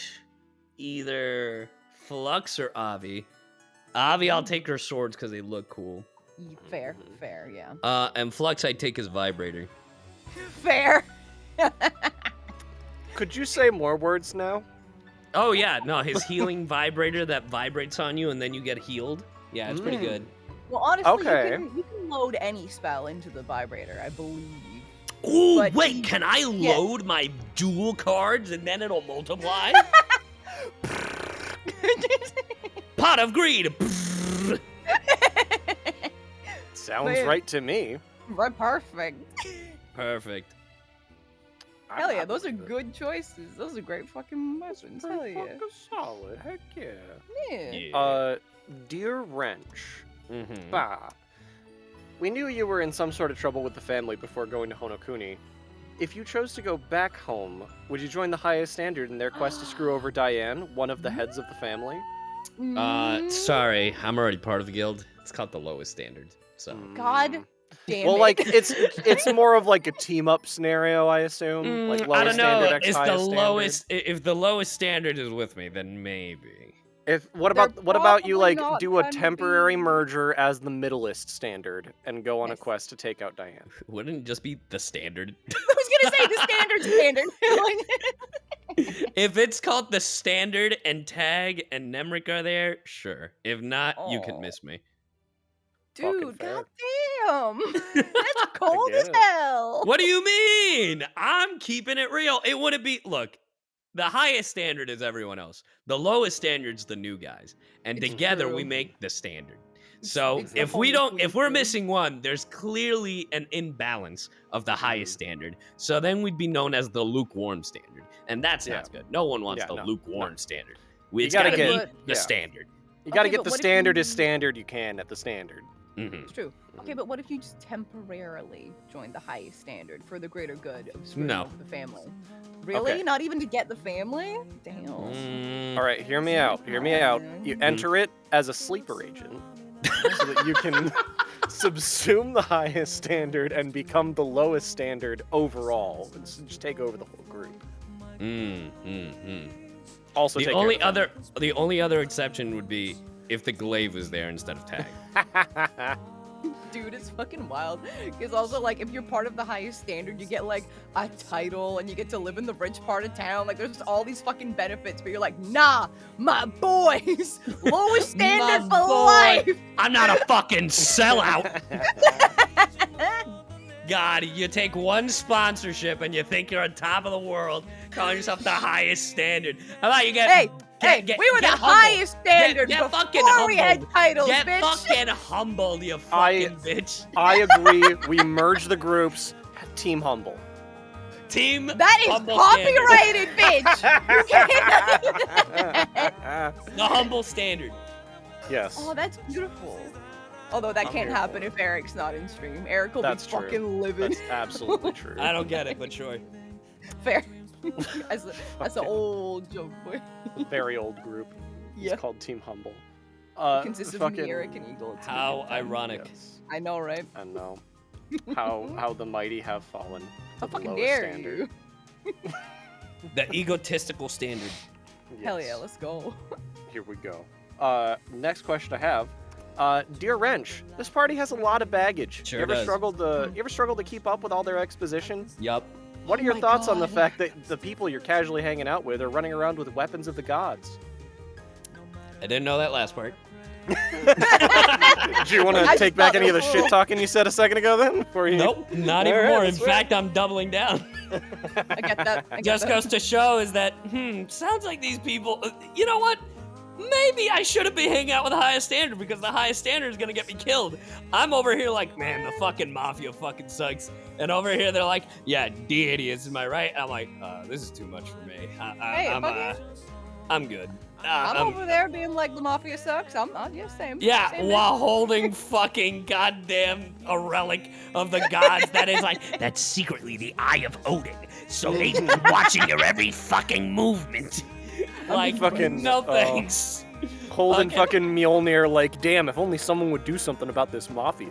either Flux or Avi. Avi, I'll take her swords because they look cool. Fair, yeah. And Flux, I'd take his vibrator. Fair. Could you say more words now? Oh, yeah, no, his healing vibrator that vibrates on you and then you get healed. Yeah, it's pretty good. Well, honestly, Okay. you can load any spell into the vibrator, I believe. Ooh, But wait, can I load my dual cards and then it'll multiply? Pot of greed. Sounds right to me. Right, perfect. Perfect. Hell yeah, those are good choices. Those are great fucking weapons. Hell yeah. Fucking solid. Heck yeah. Yeah. Dear Wrench. Bah. We knew you were in some sort of trouble with the family before going to Honokuni. If you chose to go back home, would you join the highest standard in their quest to screw over Diane, one of the heads of the family? Sorry, I'm already part of the guild. It's called the lowest standard. So. God damn Well, it. like it's more of like a team up scenario, I assume. Like lowest I don't know. standard, It's the highest lowest. standard. If the lowest standard is with me, then maybe. What about you probably like not do a trying to temporary be- merger as the middleist standard and go on a Yes. quest to take out Diane? Wouldn't it just be the standard? I was gonna say the standard. If it's called the standard and Tag and Nemric are there, sure. If not, you can miss me. Fucking Dude, fair. goddamn. That's cold as get it. hell. What do you mean? I'm keeping it real. It wouldn't be. Look, the highest standard is everyone else. The lowest standard's the new guys, and It's together true. we make the standard. So it's the if we holy don't, if we're trinity. missing one, there's clearly an imbalance of the highest standard. So then we'd be known as the lukewarm standard, and that's not good. No one wants the lukewarm standard. It's gotta gotta get- be the standard. You gotta Okay, get but the what if standard you- as standard you can at the standard. It's true. Okay, but what if you just temporarily join the highest standard for the greater good of screwing No. over the family? Really? Okay. Not even to get the family? Damn. All right, hear me out. Hear me out. You enter it as a sleeper agent so that you can subsume the highest standard and become the lowest standard overall. And just take over the whole group. Also, The take only care of the only other exception would be if the glaive was there instead of Tag. Dude, it's fucking wild. Because also, like, if you're part of the highest standard, you get, like, a title, and you get to live in the rich part of town. Like, there's all these fucking benefits, but you're like, nah, my boys, lowest standard My for boy. life. I'm not a fucking sellout. God, you take one sponsorship and you think you're on top of the world, calling yourself the highest standard. How about you get Hey. Hey, we were the highest standard Get fucking before we had humbled. titles, Get bitch. fucking humbled, you fucking bitch. I agree. We merge the groups. Team Humble. Team That is Humble copyrighted, bitch. You can't do that. The humble standard. Yes. Oh, that's beautiful. Although that can't happen if Eric's not in stream. Eric will That's be true. fucking livid. That's absolutely true. I don't get it, but sure. Fair. That's an old joke, boy. A very old group. Yeah. It's called Team Humble. It consists of fucking, me, Eric, and Eagle. It's How a good time. ironic. Yes. I know, right? I know. How the mighty have fallen. How to the fucking lowest dare standard. you? The egotistical standard. Hell Yes. yeah, let's go. Here we go. Next question I have. Dear Wrench, this party has a lot of baggage. Sure you ever does. struggled to keep up with all their exposition? Yup. What are Oh your my thoughts on the God. fact that the people you're casually hanging out with are running around with weapons of the gods? I didn't know that last part. Do you want I to just take back thought any of the it was shit cool. talking you said a second ago then? Before you... Nope, not All even right, more. In that's right. fact, I'm doubling down. I get that. I get Just that. goes to show is that, sounds like these people, you know what? Maybe I shouldn't be hanging out with the highest standard because the highest standard is gonna get me killed. I'm over here like, man, the fucking mafia fucking sucks. And over here they're like, yeah, D-idiots, am I right? I'm like, this is too much for me. I'm good. I'm over there being like, the mafia sucks. I'm yeah, same. Yeah, same while holding fucking goddamn a relic of the gods that is like, that's secretly the Eye of Odin. So they've been watching your every fucking movement. Like, fucking, no thanks. Holding Okay. fucking Mjolnir like, damn, if only someone would do something about this mafia.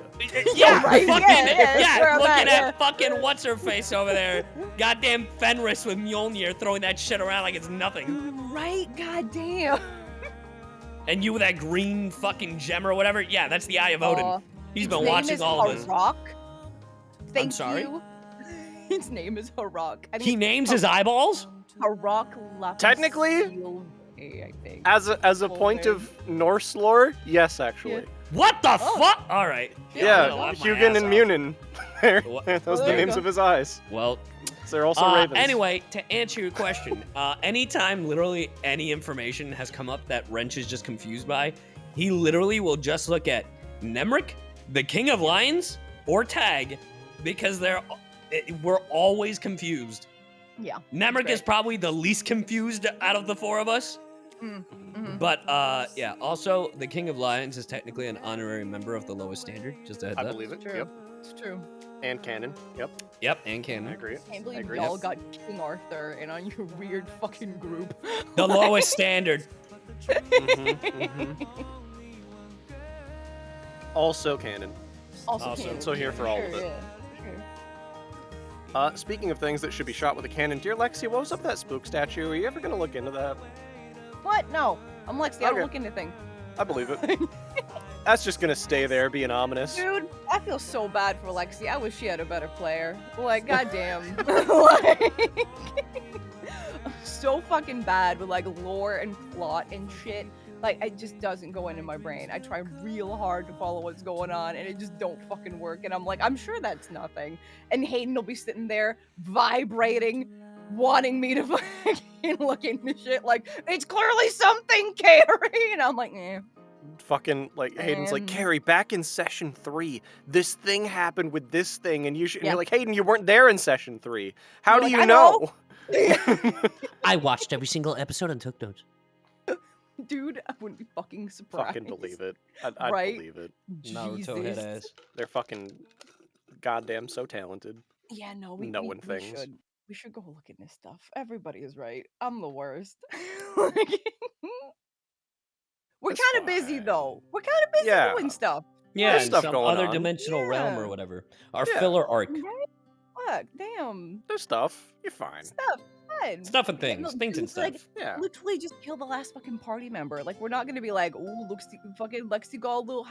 Yeah, right, fucking, yeah, that's where I'm looking at, at fucking what's-her-face over there. Goddamn Fenris with Mjolnir throwing that shit around like it's nothing. Right, goddamn. And you with that green fucking gem or whatever, yeah, that's the Eye of Odin. He's been watching all of this. Harak. Thank sorry? you. His name is Harak. I think He it's names his eyeballs? Harak Lapis Technically, Seal A, I think. As a Full point name. of Norse lore, yes, actually. What the Oh. fuck? All right. Yeah, I'm gonna laugh my Hugin ass and off. Munin. There, What? those are There the you names go. of his eyes. Well, So they're also ravens. anyway, to answer your question, anytime literally any information has come up that Wrench is just confused by, he literally will just look at Nemric, the King of Lions, or Tag, because we're always confused. Yeah. Nemric is Right. probably the least confused out of the four of us. Mhm. But yeah, also the King of Lions is technically an honorary member of the lowest standard. Just a heads I up. believe it. True. Yep. It's true. And canon. Yep. Yep, and I canon. agree. I can't believe agree. y'all got King Arthur and on your weird fucking group. The lowest standard. Also canon. Also, Also, canon. so here for all of Sure, it. yeah, sure. Speaking of things that should be shot with a cannon, dear Lexi, what was up with that spook statue? Are you ever gonna look into that? What? No. I'm Lexi. I don't Okay. look into things. I believe it. That's just gonna stay there, being ominous. Dude, I feel so bad for Lexi. I wish she had a better player. Like, goddamn. Like, I'm so fucking bad with like lore and plot and shit. Like, it just doesn't go into my brain. I try real hard to follow what's going on, and it just don't fucking work. And I'm like, I'm sure that's nothing. And Hayden will be sitting there vibrating, wanting me to fucking look into shit. Like, it's clearly something, Carrie. And I'm like, eh. Fucking, like, Hayden's like, And- Carrie, back in session 3, this thing happened with this thing, and you should. And Yeah. you're like, Hayden, you weren't there in session 3. How You're do like, you "I know? I watched every single episode and took notes. Dude, I wouldn't be fucking surprised. Fucking believe it. I'd Right? believe it. Naruto head ass. They're fucking goddamn so talented. Yeah, no, knowing we things. We should go look at this stuff. Everybody is right. I'm the worst. Like, we're It's kind of busy fine. though. We're kind of busy Yeah. doing stuff. Yeah, There's in stuff some going other on. dimensional realm or Yeah. whatever. Our Yeah. filler arc. Right? Fuck, damn. There's stuff. You're fine. Stuff. Fun. Stuff and Yeah, things. no, Things and it's like, stuff. Yeah. literally just kill the last fucking party member. Like, we're not gonna be like, oh, look, fucking Lexi got a little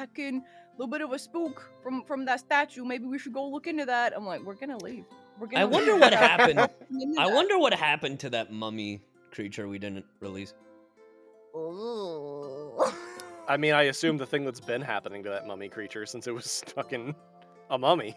bit of a spook from that statue. Maybe we should go look into that. I'm like, we're gonna leave. We're gonna I leave. wonder what happened. Into I that. wonder what happened to that mummy creature we didn't release. Ugh. I mean, I assume the thing that's been happening to that mummy creature since it was fucking a mummy.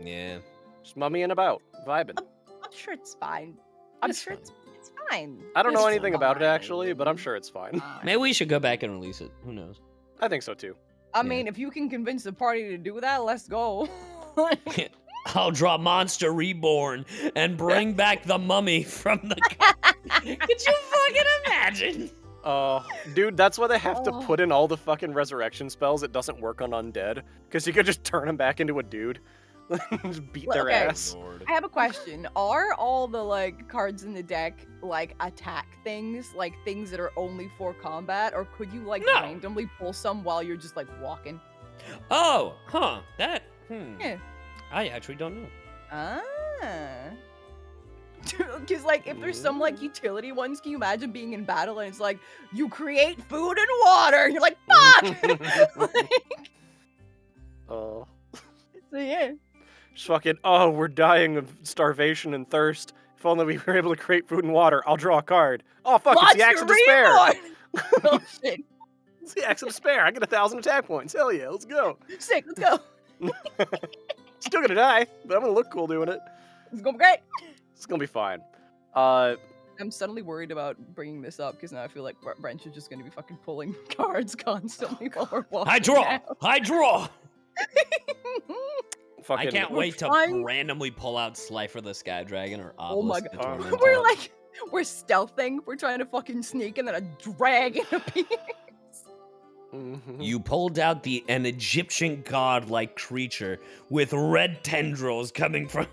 Yeah. Just mummying about, vibing. I'm sure it's fine. I'm It's sure fine. it's fine. I don't know It's anything about it fine. actually, but I'm sure it's fine. Maybe we should go back and release it. Who knows? I think so too. I mean, if you can convince the party to do that, let's go. I'll draw Monster Reborn and bring back the mummy from the... Could you fucking imagine? Dude, that's why they have to Oh. put in all the fucking resurrection spells. It doesn't work on undead. Because you could just turn them back into a dude. Just beat their Okay. ass. I have a question. Are all the like cards in the deck like attack things, like things that are only for combat, or could you like No. randomly pull some while you're just like walking? Oh, huh. That... Yeah. I actually don't know. Ah. Because like if there's some like utility ones, can you imagine being in battle and it's like you create food and water and you're like fuck. Like, Oh. so yeah. Just fucking, we're dying of starvation and thirst. If only we were able to create food and water. I'll draw a card. Oh, fuck, it's the Axe of Monster Despair. Reborn! Oh shit. It's the Axe of Despair. I get 1,000 attack points. Hell yeah, let's go. Sick, let's go. Still gonna die, but I'm gonna look cool doing it. It's gonna be great. It's gonna be fine. I'm suddenly worried about bringing this up because now I feel like Wrench is just gonna be fucking pulling cards constantly while we're walking. I draw! down. I draw! Fucking, I can't wait to trying- randomly pull out Slifer the Sky Dragon or Oh my Obelisk the God. Tormentor. We're like, we're stealthing. We're trying to fucking sneak, and then a dragon appears. Mhm. You pulled out an Egyptian god-like creature with red tendrils coming from...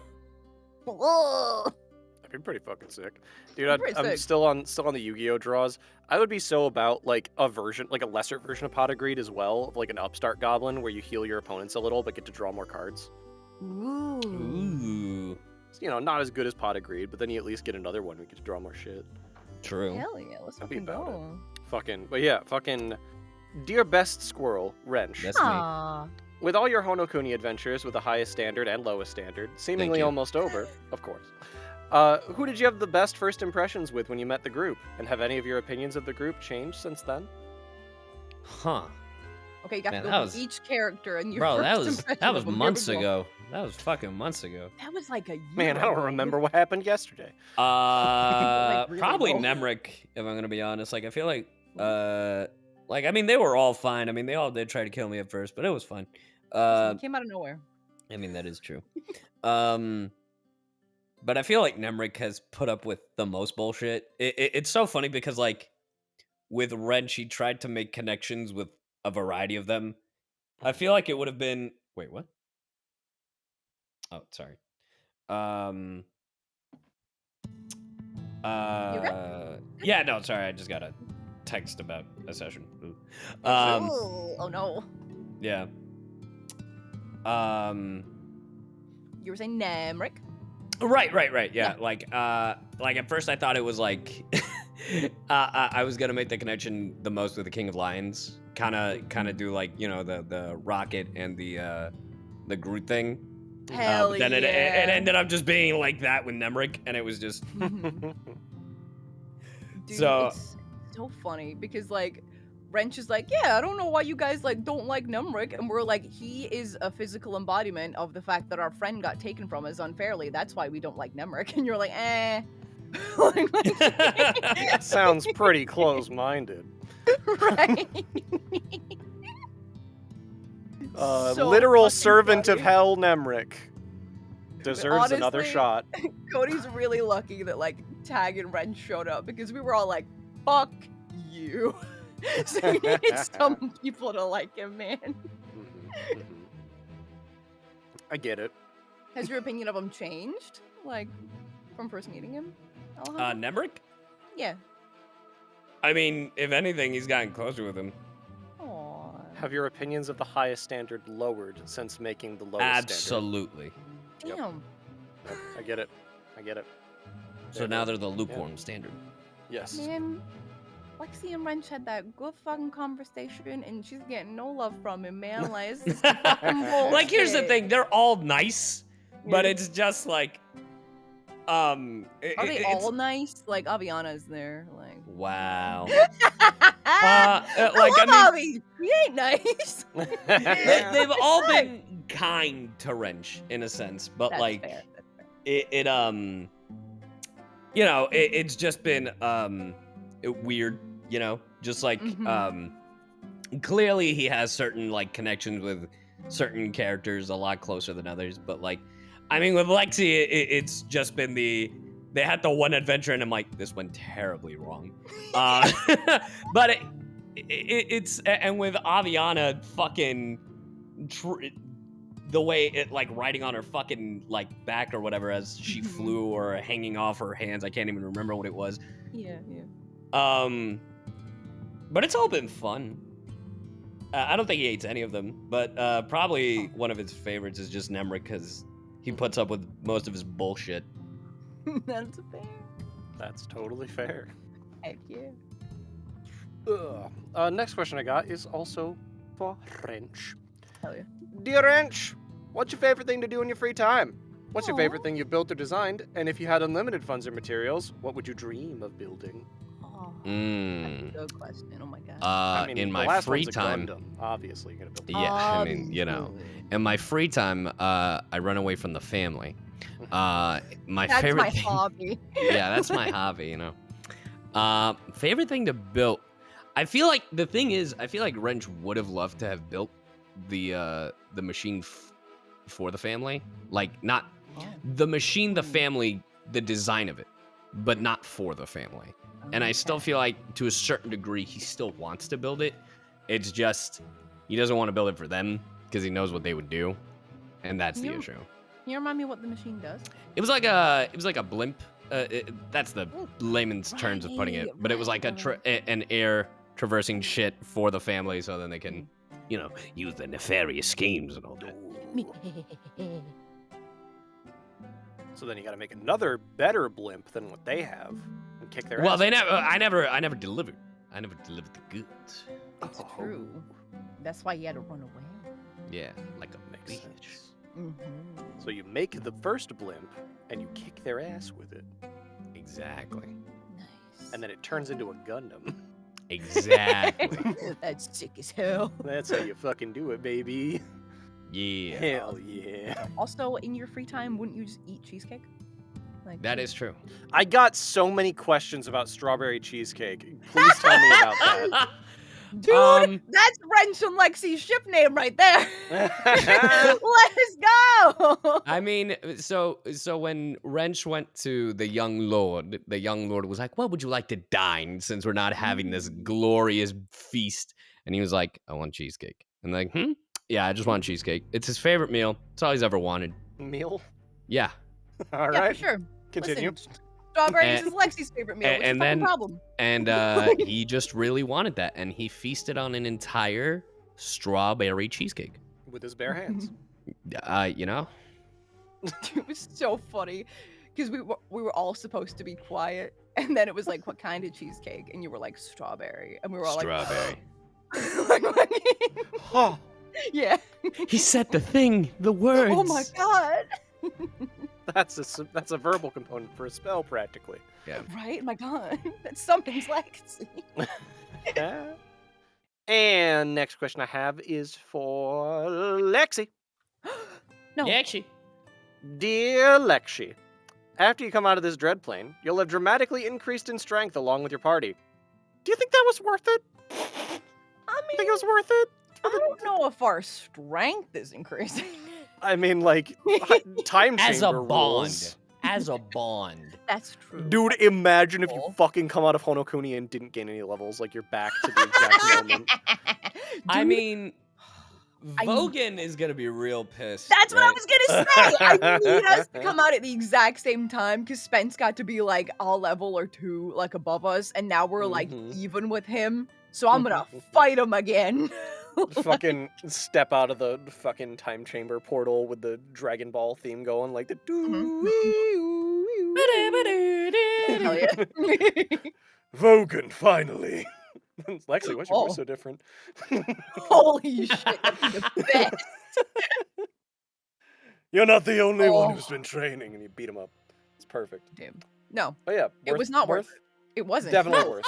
Ugh. That'd be pretty fucking sick, dude. Pretty I'm sick. still on the Yu-Gi-Oh draws. I would be so about like a version, like a lesser version of Pot of Greed as well, of like an upstart goblin where you heal your opponents a little but get to draw more cards. Ooh. Ooh. It's, you know, not as good as Pot of Greed, but then you at least get another one. We get to draw more shit. True. Hell yeah, let's I'd be fucking about it. go. Fucking, but yeah, fucking. Dear best squirrel, Wrench. That's me. Aw. With all your Honokuni adventures with the highest standard and lowest standard, seemingly you. almost over, of course. Who did you have the best first impressions with when you met the group? And have any of your opinions of the group changed since then? Huh. Okay, you got Man, to that go was- through each character and your Bro, that first was impression of them. Here we months go. ago. That was fucking months ago. That was like a year Man, I don't ago. remember what happened yesterday. really Probably low. Nemric, if I'm gonna be honest. Like, I feel like, I mean, they were all fine. I mean, they all did try to kill me at first, but it was fun. It came out of nowhere. I mean, that is true. But I feel like Nemric has put up with the most bullshit. It's so funny because, like, with Wrench, he tried to make connections with a variety of them. I feel like it would have been... Wait, what? Oh, sorry. Yeah, no, sorry. I just got a text about a session. Ooh. oh no. Yeah. You were saying Nemric? Right. Yeah. Like at first I thought it was like I was gonna make the connection the most with the King of Lions. Kind of do like, you know, the rocket and the Groot thing. Hell But then yeah. it ended up just being like that with Nemric, and it was just Dude, So- it's so funny because like Wrench is like, yeah, I don't know why you guys like don't like Nemric, and we're like, he is a physical embodiment of the fact that our friend got taken from us unfairly. That's why we don't like Nemric, and you're like, eh. Sounds pretty close-minded. Right. So Literal fucking servant of funny. hell, Nemric. Deserves another honestly- shot. Cody's really lucky that like Tag and Wrench showed up because we were all like, fuck you. So he needed some people to like him, man. Mhm. I get it. Has your opinion of him changed? Like, from first meeting him? Alejandro? Nemric? Yeah. I mean, if anything, he's gotten closer with him. Aww. Have your opinions of the highest standard lowered since making the lowest Absolutely. Yep. Damn. standard? I get it. I get it. So There now you they're the lukewarm standard. go. Yes. Man, Lexi and Wrench had that good fucking conversation, and she's getting no love from him, man. Like, this is fucking bullshit. Like, here's the thing: they're all nice, but Yeah. it's just like, Are they it's- all nice? Like, Aviana's there. Like, Wow. I like, love I Avi. He ain't nice. They've all Right. been kind to Wrench in a sense, but That's like, fair. That's fair. you know, it's just been weird, you know, just like clearly he has certain like connections with certain characters a lot closer than others, but like, I mean, with Lexi, it's just been they had the one adventure and I'm like, this went terribly wrong. But it's, and with Aviana fucking, the way it like riding on her fucking like back or whatever as she flew or hanging off her hands, I can't even remember what it was. Yeah. But it's all been fun. I don't think he hates any of them, but probably one of his favorites is just Nemric because he puts up with most of his bullshit. That's fair. That's totally fair. Heck yeah. Next question I got is also for Wrench. Hell yeah. Dear Wrench, what's your favorite thing to do in your free time? What's your favorite thing you built or designed? And if you had unlimited funds or materials, what would you dream of building? That's a good question. Oh my god. I mean, in the my last free one's a time, Gundam. Obviously, you're gonna build. yeah, I mean, you know, in my free time, I run away from the family. My That's favorite my thing, hobby. yeah, that's my hobby, you know. Favorite thing to build. I feel like the thing is, I feel like Wrench would have loved to have built the machine for the family, like not the machine, the family, the design of it, but not for the family. And I still feel like, to a certain degree, he still wants to build it. It's just he doesn't want to build it for them because he knows what they would do, and that's the issue. Can you remind me what the machine does? It was like a blimp. That's the layman's terms of putting it, but it was like an air traversing shit for the family, so then they can, you know, use the nefarious schemes and all that. So then you got to make another better blimp than what they have and kick their Well, ass. I never delivered. I never delivered the goods. It's true. That's why he had to run away. Yeah, like a Makes bitch. sense. So you make the first blimp and you kick their ass with it. Exactly. Nice. And then it turns into a Gundam. Exactly. That's sick as hell. That's how you fucking do it, baby. Yeah. Hell yeah. Also, in your free time, wouldn't you just eat cheesecake? Like That is true. I got so many questions about strawberry cheesecake. Please tell me about that. Dude, that's Wrench and Lexi's ship name right there. Let's go. I mean, so when Wrench went to the young lord was like, "What would you like to dine since we're not having this glorious feast?" And he was like, "I want cheesecake." And like, yeah, I just want cheesecake. It's his favorite meal. It's all he's ever wanted. Meal? Yeah. All Yeah, right. for sure. Continue. Listen, strawberries is Lexi's favorite meal. What's and the fucking then- problem? And he just really wanted that, and he feasted on an entire strawberry cheesecake. With his bare hands. You know? It was so funny because we were all supposed to be quiet, and then it was like, "What kind of cheesecake?" And you were like, "Strawberry," and we were all Strawberry. Huh. Yeah. He said the words. Oh my god. That's a verbal component for a spell, practically. Right? My god. That's something's Lexi. And next question I have is for Lexi. No. Yeah, actually. Dear Lexi, after you come out of this dread plane, you'll have dramatically increased in strength along with your party. Do you think that was worth it? I You think it was worth it? I don't know if our strength is increasing. I mean, like, time As a chamber bond. rules. As a bond. That's true. Dude, imagine if you Cool. fucking come out of Honokuni and didn't gain any levels. Like, you're back to the exact moment. I Dude, mean, I- Vogan is gonna be real pissed. That's what I right? was gonna say. I need us to come out at the exact same time because Spence got to be like a level or two like above us, and now we're like Mhm. even with him. So I'm gonna fight him again. Fucking step out of the fucking time chamber portal with the Dragon Ball theme going, like the Hell yeah. Vogan, finally. Lexi, why's your Oh. voice so different? Holy shit, that'd be the best. You're not the only one Oh. who's been training, and you beat him up. It's perfect. Damn. No, Oh yeah, it was not worth it. It wasn't. Definitely No. worth.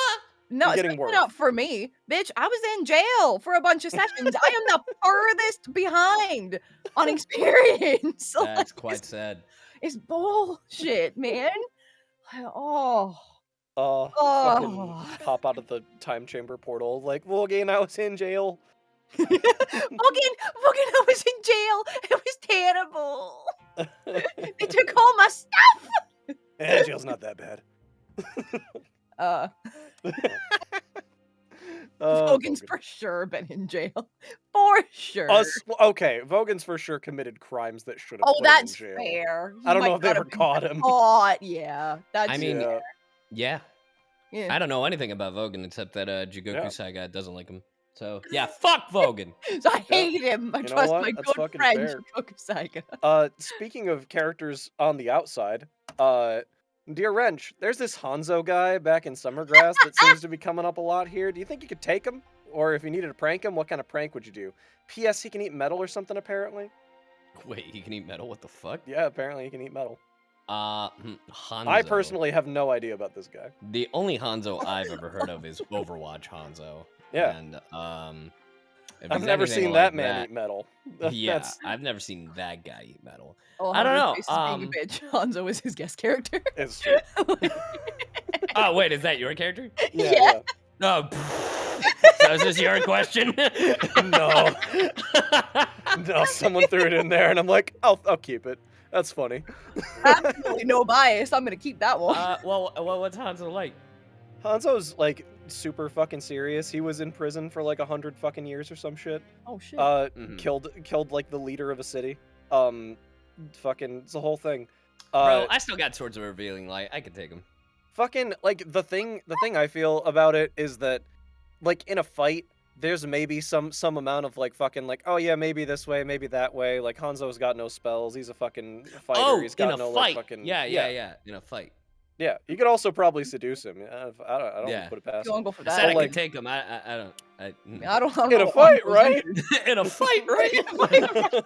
No, You're getting especially worse. not for me. Bitch, I was in jail for a bunch of sessions. I am the furthest behind on experience. That's Like, quite sad. it's bullshit, man. Oh. Fucking Oh. pop out of the time chamber portal. Like, Logan, I was in jail. Logan, I was in jail. It was terrible. They took all my stuff. Jail's not that bad. Logan's for sure been in jail. For sure. Okay, Vogan's for sure committed crimes that should have Oh, put that's him in jail. fair. I don't know if they ever caught him. Caught. Yeah, that's I mean, fair. yeah. Yeah. I don't know anything about Vogan except that Jigoku Yeah. Saiga doesn't like him. So yeah, fuck Vogan. So I hate him. I You know trust what? my That's good fucking friend fair. Jigoku Saiga. Speaking of characters on the outside, Dear Wrench, there's this Hanzo guy back in Summergrass that seems to be coming up a lot here. Do you think you could take him? Or if you needed to prank him, what kind of prank would you do? P.S. He can eat metal or something, apparently. Wait, he can eat metal? What the fuck? Yeah, apparently he can eat metal. Hanzo. I personally have no idea about this guy. The only Hanzo I've ever heard of is Overwatch Hanzo. Yeah. And if I've he's never anything seen like that man eat metal. Yeah, I've never seen that guy eat metal. Oh, I don't know, Being a bitch. Hanzo is his guest character. It's true. Oh wait, is that your character? Yeah. No. So is this your question? No. No, someone threw it in there, and I'm like, I'll keep it. That's funny. Absolutely no bias. I'm gonna keep that one. Well, what's Hanzo like? Hanzo's like super fucking serious. He was in prison for like 100 fucking years or some shit. Oh shit. Killed like the leader of a city. Fucking, it's the whole thing. Bro, I still got Swords of Revealing Light. I could take him. Fucking, like, the thing I feel about it is that, like, in a fight, there's maybe some amount of, like, fucking, like, oh yeah, maybe this way, maybe that way. Like, Hanzo's got no spells. He's a fucking fighter. Oh, He's got in a no, fight. like, fucking... Yeah. In a fight. Yeah, you could also probably seduce him. I don't put it past You him. wanna go for I that? said I like- could take him. I don't. I don't In know a what fight, Hanzo's right? into. In a fight, right?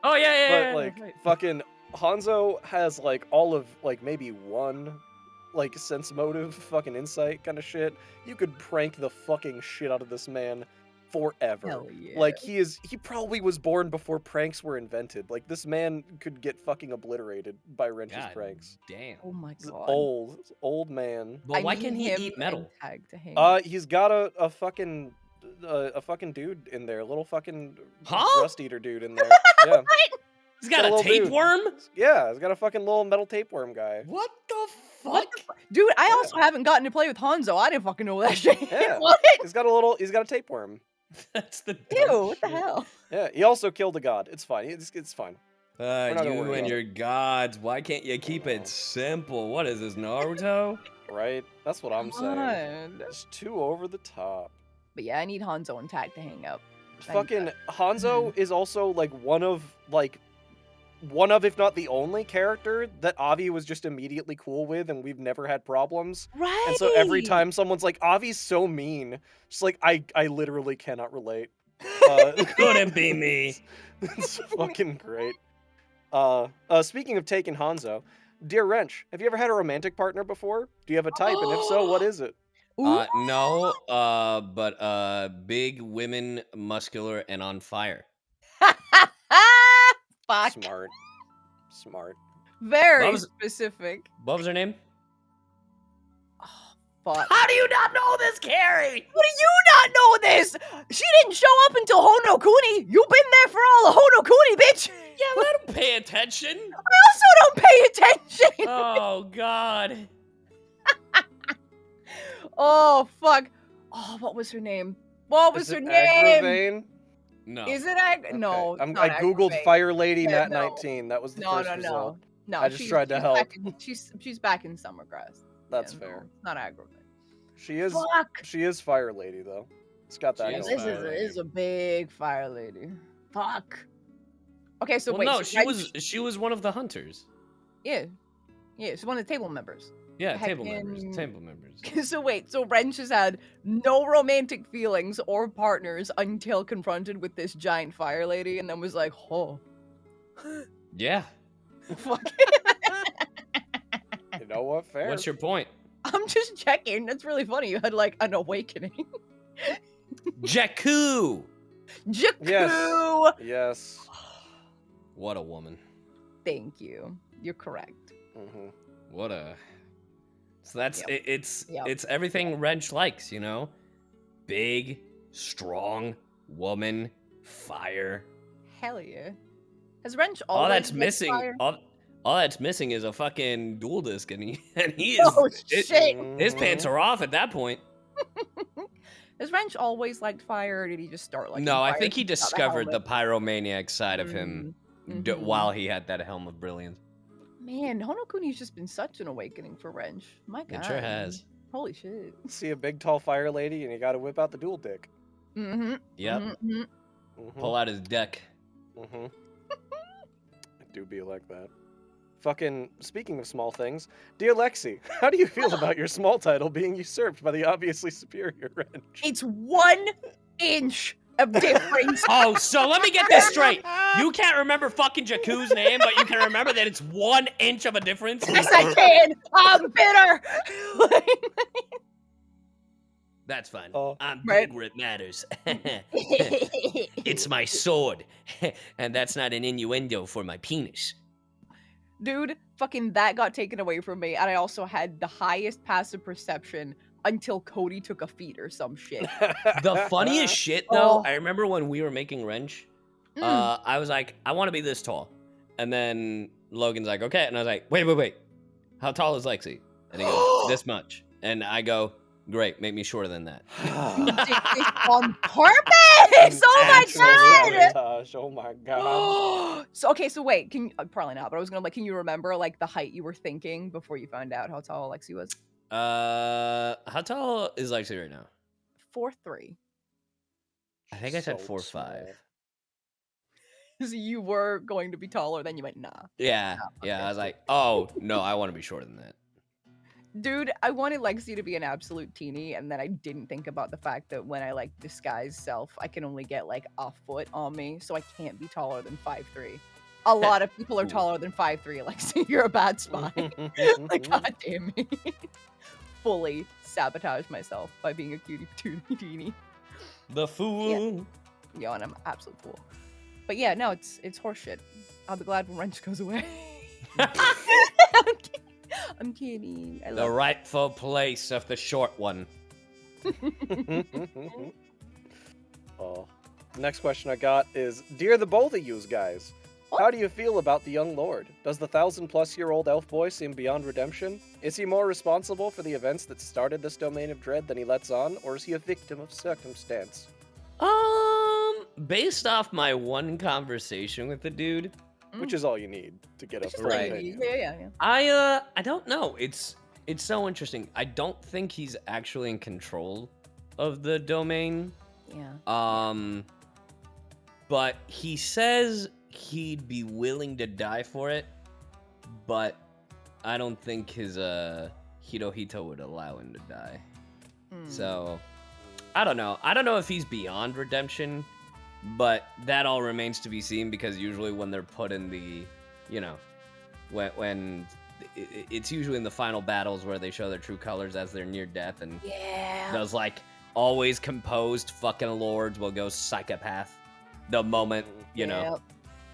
Oh yeah. But, like, fucking Hanzo has, like, all of, like, maybe one, like, sense motive, fucking insight kind of shit. You could prank the fucking shit out of this man forever. Hell yeah. Like, he probably was born before pranks were invented. Like, this man could get fucking obliterated by Wrench's God pranks. damn. Oh my He's god. old man. Well, why need can't he him eat metal? and Tag to hang. He's got a fucking dude in there, little fucking Huh? rust eater dude in there. Yeah, He's got Got a a little dude. tapeworm. yeah, he's got a fucking little metal tapeworm guy. What the What fuck? the Dude, I also haven't gotten to play with Hanzo. I didn't fucking know that shit. Yeah. What? He's got a tapeworm. That's the. Ew, dumb what the shit. hell? Yeah, he also killed a god. It's fine. It's fine. not gonna You worry and about your gods. Why can't you keep it simple? What is this, Naruto? Right? That's what I'm saying. God. It's too over the top. But yeah, I need Hanzo and Tag to hang up. I need Fucking Hanzo is also like one of, if not the only character that Avi was just immediately cool with, and we've never had problems. Right. And so every time someone's like, Avi's so mean, just like, I literally cannot relate. Couldn't be me. It's fucking great. Speaking of taking Hanzo, Dear Wrench, have you ever had a romantic partner before? Do you have a type, and if so, what is it? Ooh. No, but big women, muscular, and on fire. Fuck. Smart. Very What was- specific. What was her name? Oh, fuck. How do you not know this, Carrie? How do you not know this? She didn't show up until Hono Kuni. You've been there for all of Hono Kuni, bitch. Yeah, let him pay attention. I also don't pay attention. Oh God. Oh, fuck. Oh, what was her name? What was Is her it name? Agravain? No. Is it no? Okay. it's not I googled Agravain. Fire Lady Yeah, no. Nat19. That was the No, first no, result. no. I just tried to help. She's back in Summergrass. That's Yeah, fair. No, it's not Agravain. She is Fuck. she is Fire Lady though. It's got that She is going. This Fire Lady. is a big fire lady. Fuck. Okay, so Well, wait. no, so she was one of the hunters. Yeah. Yeah, she's one of the table members. Yeah, table members. Heckin- Table members. So wait, so Wrench has had no romantic feelings or partners until confronted with this giant fire lady, and then was like, oh. Yeah. Fuck. You know what? Fair. What's your point? I'm just checking. That's really funny. You had like an awakening. Jakku. Jakku! Yes. What a woman. Thank you. You're correct. hmm What a... So that's... Yep. It's everything Wrench likes, you know? Big, strong, woman, fire. Hell yeah. Has Wrench always All that's liked missing... fire? All that's missing is a fucking dual disc, and he is... Oh, shit! His pants are off at that point. Has Wrench always liked fire, or did he just start liking No, fire? I think he since discovered the helmet? pyromaniac side of him Mhm. while he had that helm of brilliance. Man, Honokuni's just been such an awakening for Wrench. My God. It sure has. Holy shit. See a big tall fire lady and you gotta whip out the dual dick. Mm-hmm. Yep. Mm-hmm. Pull out his deck. I do be like that. Fucking, speaking of small things, dear Lexi, how do you feel about your small title being usurped by the obviously superior Wrench? It's 1 inch of difference. Oh, so let me get this straight. You can't remember fucking Jakku's name, but you can remember that it's 1 inch of a difference? Yes, I can. I'm bitter. That's fine. Oh. I'm Right. big where it matters. It's my sword. And that's not an innuendo for my penis. Dude, fucking that got taken away from me, and I also had the highest passive perception until Cody took a feat or some shit. The funniest shit, though, Oh. I remember when we were making Wrench, Mm. I was like, I want to be this tall. And then Logan's like, okay. And I was like, wait. How tall is Lexi? And he goes, this much. And I go, great, make me shorter than that. You did this on purpose! Oh my Actual god! sabotage, oh my god. So okay, so wait, can you, probably not, but I was gonna can you remember like the height you were thinking before you found out how tall Alexi was? How tall is Lexi right now? 4'3". I think I said So 4'5". small. So you were going to be taller, then you went nah. Yeah, okay. I was like, oh no, I want to be shorter than that. Dude, I wanted Lexi to be an absolute teeny, and then I didn't think about the fact that when I like disguise self, I can only get like a foot on me, so I can't be taller than 5'3". A lot of people are Ooh. taller than 5'3". Lexi, you're a bad spy. Like, god damn it. Fully sabotage myself by being a cutie patootie teeny. The fool. Yo, and I'm an absolute fool. But yeah, no, it's horseshit. I'll be glad when Wrench goes away. I'm kidding. I The love rightful place of the short one. Oh. Next question I got is, dear the both of yous guys, how do you feel about the young lord? Does the 1,000-plus-year-old elf boy seem beyond redemption? Is he more responsible for the events that started this domain of dread than he lets on, or is he a victim of circumstance? Based off my one conversation with the dude, Which is all you need to get a Just full Right. opinion. Yeah. I don't know. It's so interesting. I don't think he's actually in control of the domain. Yeah. But he says he'd be willing to die for it, but I don't think his Hirohito would allow him to die. So I don't know. I don't know if he's beyond redemption, but that all remains to be seen, because usually when they're put in the, you know, when it's usually in the final battles where they show their true colors as they're near death, and Yeah. those like always composed fucking lords will go psychopath the moment, you know,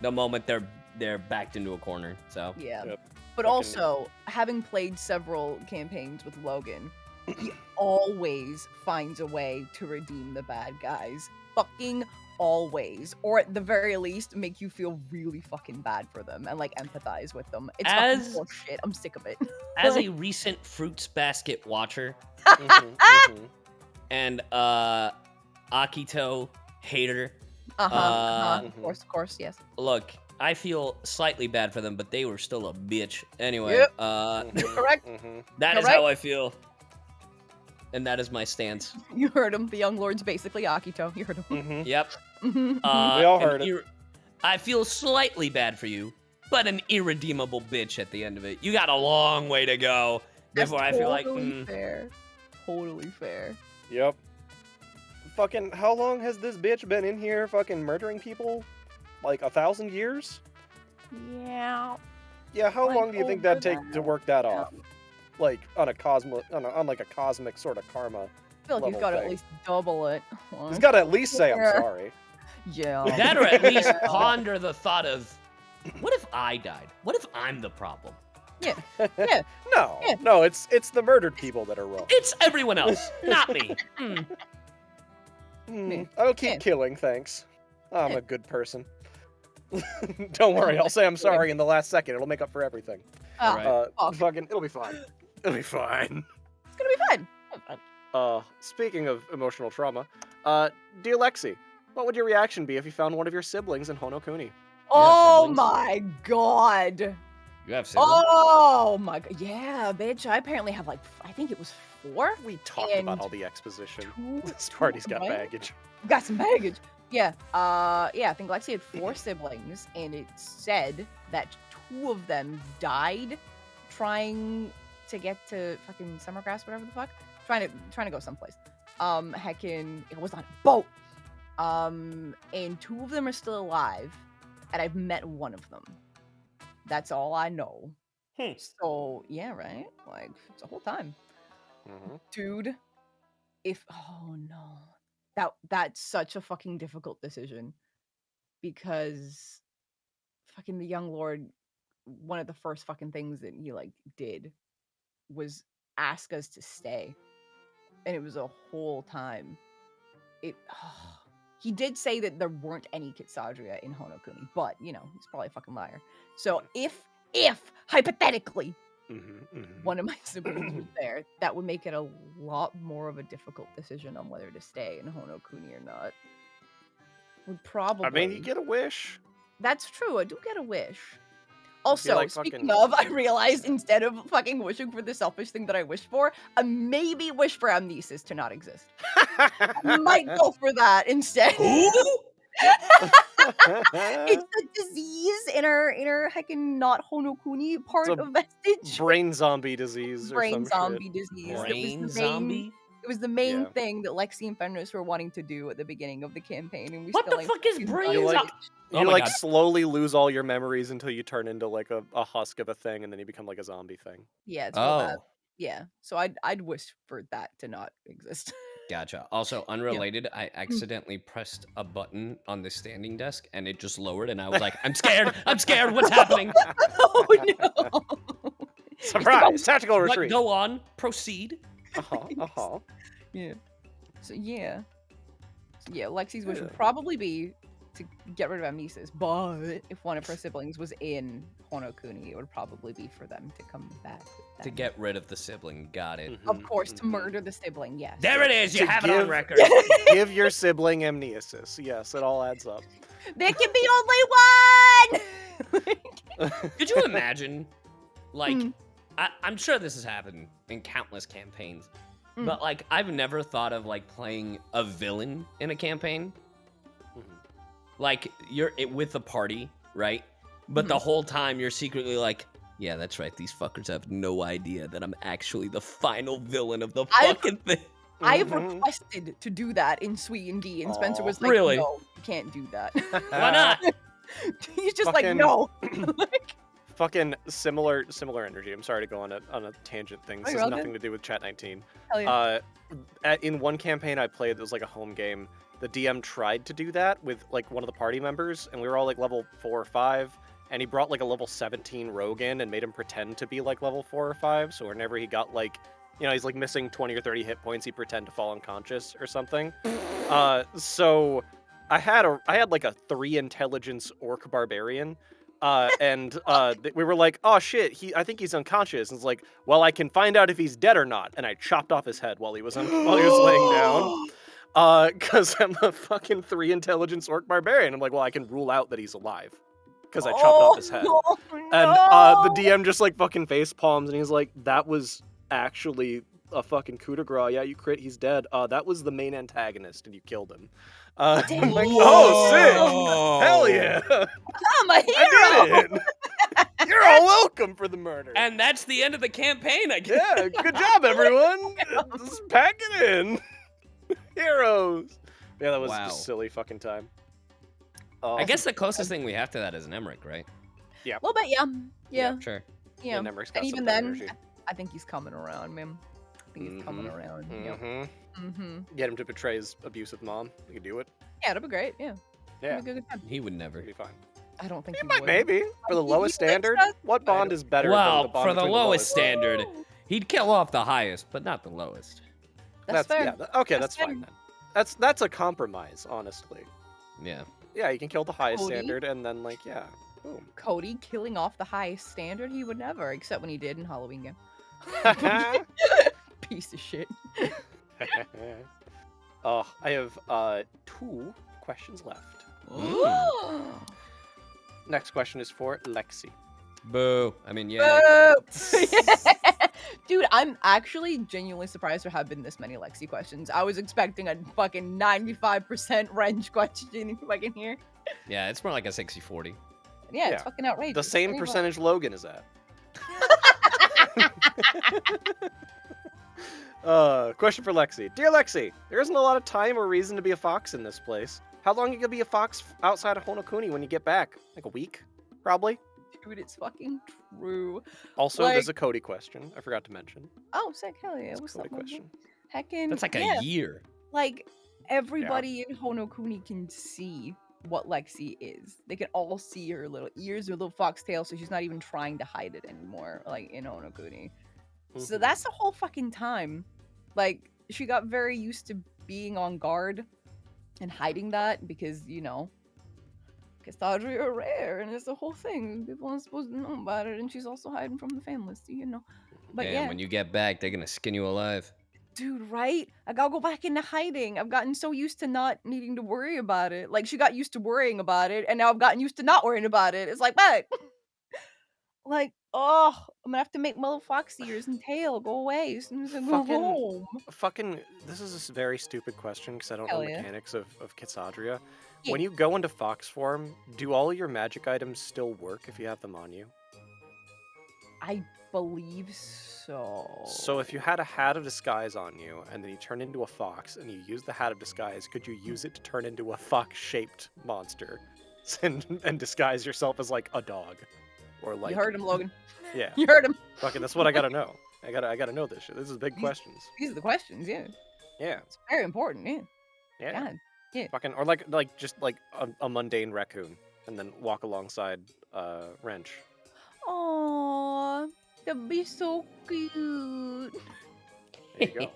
the moment they're backed into a corner. So Yeah. Yep. But Fucking- also, having played several campaigns with Logan, he always finds a way to redeem the bad guys. Fucking always. Or at the very least, make you feel really fucking bad for them and like empathize with them. It's fucking bullshit. I'm sick of it. as a recent Fruits Basket watcher Mhm, mhm. and Akito hater, Of course, yes. look, I feel slightly bad for them, but they were still a bitch. Anyway, Yep. Mhm, Correct. mhm. that is Correct. how I feel. And that is my stance. You heard him. The young lord's basically Akito. You heard him. Mhm. Yep. Mhm. We all an heard it. I feel slightly bad for you, but an irredeemable bitch at the end of it. You got a long way to go That's before I feel like, totally fair. Totally fair. Yep. Fucking, how long has this bitch been in here fucking murdering people? Like 1,000 years? Yeah. Yeah, how Like, long do you think that'd take to work that Yeah. off? Like on a on like a cosmic sort of karma. I feel like you've level got to at thing. least double it. He's got to at least say I'm Yeah. sorry. Yeah. that or at least ponder the thought of, what if I died? What if I'm the problem? Yeah. Yeah. No, Yeah. no, it's the murdered people that are wrong. It's everyone else, not me. I'll keep Yeah. killing, thanks. I'm Yeah. a good person. Don't worry, I'll say I'm sorry in the last second. It'll make up for everything. Oh, Right. fuck. Fucking, it'll be fine. It'll be fine. It's gonna be fine. Speaking of emotional trauma, dear Lexi, what would your reaction be if you found one of your siblings in Honokuni? Oh siblings? my god. You have siblings? Oh my god. Yeah, bitch. I apparently have like, I think it was 4. We talked And about all the exposition. 2. This party's got right? baggage. Got some baggage. Yeah. Yeah, I think Lexi had 4 siblings, and it said that 2 of them died trying to get to fucking Summergrass, whatever the fuck. Trying to go someplace. Heckin', it was on a boat. And 2 of them are still alive, and I've met one of them. That's all I know. So yeah, right? Like it's a whole time, dude. Oh no, that's such a fucking difficult decision, because fucking the young lord, one of the first fucking things that he like did was ask us to stay, and it was a whole time. He did say that there weren't any Kitsadria in Honokuni, but you know he's probably a fucking liar. So if hypothetically one of my siblings was there, that would make it a lot more of a difficult decision on whether to stay in Honokuni or not. Would probably. I mean, you get a wish. That's true. I do get a wish. Also, like speaking fucking- of, I realized instead of fucking wishing for the selfish thing that I wished for, I maybe wish for amnesis to not exist. I might go for that instead. It's a disease in our heckin' not Honokuni part It's a of Vestige. Brain zombie disease or Brain some zombie shit. disease. Brain zombie? It was the main Yeah. thing that Lexi and Fenris were wanting to do at the beginning of the campaign, and we What still the ain't fuck is fucking brain done it. zombie? You Oh my like God. slowly lose all your memories until you turn into like a husk of a thing, and then you become like a zombie thing. Yeah, it's real bad. Oh, Yeah, so I'd wish for that to not exist. gotcha. Also, unrelated, I accidentally pressed a button on the standing desk and it just lowered, and I was like, I'm scared! I'm scared! What's happening? Oh no! Surprise! Tactical But retreat. go on, proceed. Yeah. So yeah. Lexi's wish would Yeah. probably be to get rid of amnesis, but if one of her siblings was in Honokuni, it would probably be for them to come back with To them. get rid of the sibling, got it. Of course, to murder the sibling, yes. There it is, you To have it on give- record. Give your sibling amnesis. Yes, it all adds up. There can be only one! Could you imagine, like, Mm. I'm sure this has happened in countless campaigns, Mm. but like, I've never thought of like playing a villain in a campaign. Like, you're with the party, right? But the whole time you're secretly like, yeah, that's right, these fuckers have no idea that I'm actually the final villain of the I've- fucking thing. I have Mhm. requested to do that in Sweet and D, and Spencer Aw. was like, Really? no, you can't do that. Why not? He's just like, Fucking- no. Fucking similar energy. I'm sorry to go on a tangent thing. This you're has all nothing good. to do with Chat19. Hell yeah. In one campaign I played that was like a home game, the DM tried to do that with like one of the party members, and we were all like level 4 or 5, and he brought like a level 17 rogue in and made him pretend to be like level 4 or 5, so whenever he got like, you know, he's like missing 20 or 30 hit points, he'd pretend to fall unconscious or something. So I had like a 3 intelligence orc barbarian, and we were like, oh shit, I think he's unconscious. And it's like, well, I can find out if he's dead or not. And I chopped off his head while he was laying down. Because I'm a fucking 3 intelligence orc barbarian. I'm like, well, I can rule out that he's alive because I chopped off his head. Oh, And the DM just like fucking face palms, and he's like, that was actually a fucking coup de grace. Yeah, you crit, he's dead. That was the main antagonist, and you killed him. I'm like, oh, sick! Hell yeah! I'm a hero! I did it! You're all welcome for the murder. And that's the end of the campaign, I guess. Yeah, good job, everyone. Just pack it in. Heroes. Yeah, that was Wow. a silly fucking time. I guess the closest thing we have to that is an Emmerich, right? A little bit, yeah. Yeah. Sure. Yeah. Nemric's got And some even of that then, energy. I think he's coming around, man. I think he's coming around. Yeah. Get him to betray his abusive mom. You can do it. Yeah, it'll be great. Yeah. Yeah, It'll be a good time. He would never. it'll be fine. I don't think You he might would. maybe for the He lowest likes standard. us. What bond is better than the Well, bond for the between lowest the standard, he'd kill off the highest, but not the lowest. That's fair. Yeah, okay, That's that's fine then. That's a compromise, honestly. Yeah. Yeah, you can kill the highest Cody? standard and then like yeah, boom. Cody killing off the highest standard? He would never, except when he did in Halloween game. Piece of shit. Oh, I have 2 questions left. Next question is for Lexi. Boo. I mean, yeah. Dude, I'm actually genuinely surprised there have been this many Lexi questions. I was expecting a fucking 95% wrench question fucking here. Yeah, it's more like a 60-40. Yeah, Yeah. it's fucking outrageous. The same Pretty much. percentage Logan is at. Question for Lexi. Dear Lexi, there isn't a lot of time or reason to be a fox in this place. How long are you gonna be a fox outside of Honokuni when you get back? Like a week? Probably. Dude, it's fucking true. Also, Like- there's a Cody question. I forgot to mention. Oh, sick. Hell yeah. It's a What's Cody up, Logan? question. Heckin' That's like yeah. a year. Like, everybody in Honokuni can see what Lexi is. They can all see her little ears, her little foxtail, so she's not even trying to hide it anymore, like, in Honokuni. So Mhm. that's the whole fucking time. Like, she got very used to being on guard and hiding that because, you know, Casadri are rare and it's a whole thing. People aren't supposed to know about it, and she's also hiding from the family, so, you know. But Damn, yeah. when you get back, they're gonna skin you alive. Dude, right? I gotta go back into hiding. I've gotten so used to not needing to worry about it. Like, she got used to worrying about it, and now I've gotten used to not worrying about it. It's like, man. Like, oh, I'm gonna have to make my little fox ears and tail go away as soon as I go Fucking- home. Fucking, this is a very stupid question because I don't know Hell yeah. mechanics of Kitsadria. Yeah. When you go into fox form, do all your magic items still work if you have them on you? I believe so. So if you had a hat of disguise on you and then you turn into a fox and you use the hat of disguise, could you use it to turn into a fox-shaped monster and disguise yourself as like a dog? Or like You heard him, Logan. Yeah. You heard him. Fucking that's what I gotta know. I gotta know this shit. This is big questions. These are the questions, yeah. Yeah. It's very important, yeah. Yeah. God. Fucking or like just like a mundane raccoon and then walk alongside Wrench. Aww, that'd be so cute. There you go.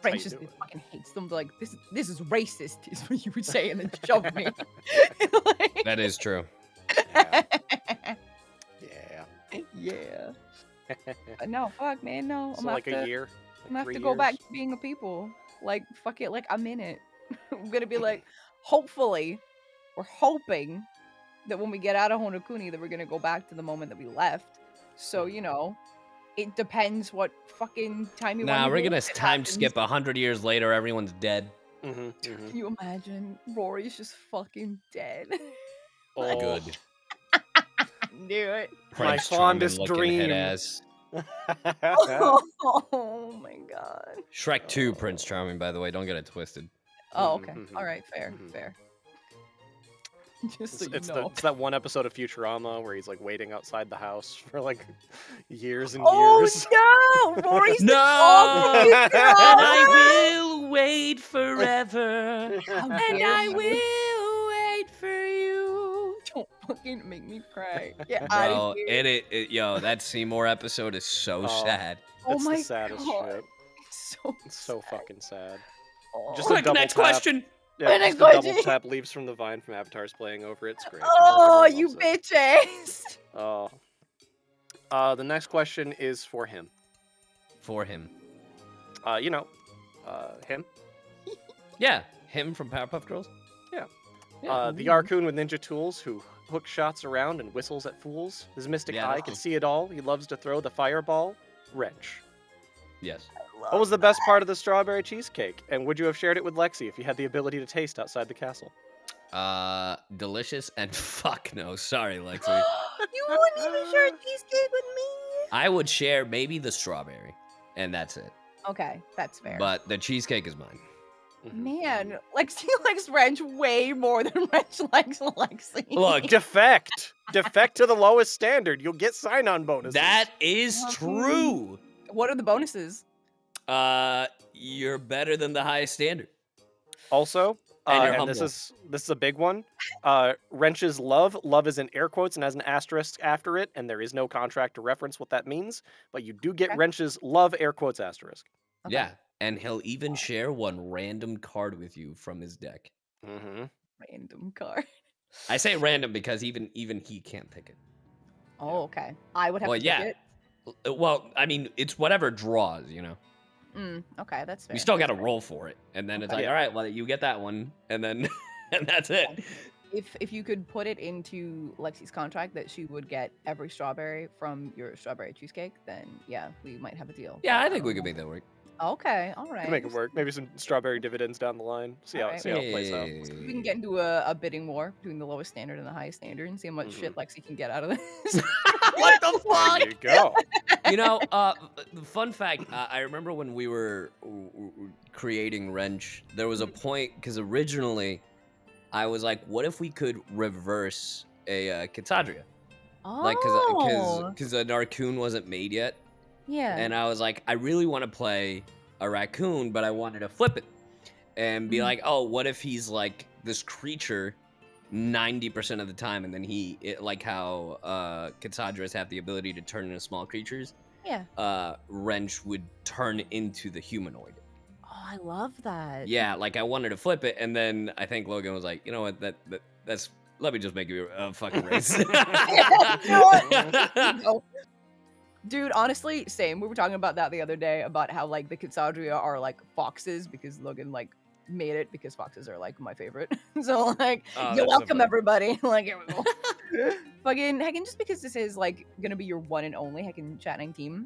French you just do it. fucking hates them. They're like, this is racist, is what you would say, and then shove me. Like- That is true. Yeah. yeah. But no, fuck, man, no. So like a year. I'm gonna have 3 to go back years? to being a people. Like, fuck it, like, I'm in it. I'm gonna be like, hopefully, we're hoping that when we get out of Honokuni that we're gonna go back to the moment that we left. So, you know, it depends what fucking time you want. Nah, to we're do gonna if it time happens. skip 100 years later. Everyone's dead. Mhm. Can you imagine? Rory's just fucking dead. Oh. Good. Knew it. My Prince fondest Charming looking head dream. ass. Oh my god. Shrek 2 Prince Charming, by the way. Don't get it twisted. Oh, okay. Mhm, All right, fair, mhm. fair. Just so you It's know. it's that one episode of Futurama where he's like waiting outside the house for like years and Oh years. no! Rory's the No! awful I will wait forever. How And dare I you. will wait for you. Don't fucking make me cry. Get out Bro, of here. yo, that Seymour episode is so Oh. sad. Oh It's my the saddest god. shit. It's so It's so sad. fucking sad. Oh. Just a Quick, double next tap. question. Yeah, My just next a double question. tap leaves from the vine from Avatar's playing over it. It's great. Oh, Everyone you loves it. bitch ass. Oh. The next question is for him. For him. You know, him. Yeah, him from Powerpuff Girls. Yeah. Yeah. The Arcoon with ninja tools who hooks shots around and whistles at fools. His mystic Yeah, eye that's can him. see it all. He loves to throw the fireball. Wrench. Yes. What was the best part of the strawberry cheesecake? And would you have shared it with Lexi if you had the ability to taste outside the castle? Delicious and fuck no. Sorry, Lexi. You wouldn't even share a cheesecake with me. I would share maybe the strawberry, and that's it. Okay, that's fair. But the cheesecake is mine. Man, Lexi likes Wrench way more than Wrench likes Lexi. Look, Defect! Defect to the lowest standard. You'll get sign-on bonuses. that is true. What are the bonuses? You're better than the highest standard. Also, And you're and humble. this is a big one. Wrench's love is in air quotes and has an asterisk after it, and there is no contract to reference what that means. But you do get Okay. Wrench's love air quotes asterisk. Okay. Yeah, and he'll even share one random card with you from his deck. Mm-hmm. Random card. I say random because even he can't pick it. Oh, okay. I would have Well, to yeah. pick Well, I mean, it's whatever draws, you know. it. Okay, that's fair. We still got to that's fair. roll for it, and then it's Okay. like, all right, well, you get that one, and then and that's it. If you could put it into Lexi's contract that she would get every strawberry from your strawberry cheesecake, then yeah, we might have a deal. Yeah, But I think we don't could know. make that work. Okay, all right. Can make it work. Maybe some strawberry dividends down the line. See how Alright. it plays out. We can get into a bidding war between the lowest standard and the highest standard and see how much shit Lexi can get out of this. What the fuck? There you go. You know, the fun fact, I remember when we were creating Wrench, there was a point, because originally I was like, what if we could reverse a Kitsadria? Like, because a Narcoon wasn't made yet. yeah. And I was like, I really want to play a raccoon, but I wanted to flip it and be like, oh, what if he's like this creature 90% of the time, and then like how Kitsadras have the ability to turn into small creatures. Yeah. Wrench would turn into the humanoid. Oh, I love that. Yeah, like I wanted to flip it, and then I think Logan was like, you know what, that's let me just make you a fucking race. You know what? No. Dude, honestly, same. We were talking about that the other day about how like the Kitsadria are like foxes because Logan like made it because foxes are like my favorite. So like, Oh, you're that's so welcome, funny. everybody. Like, here we go. Fucking heckin', just because this is like gonna be your one and only heckin' Chat19.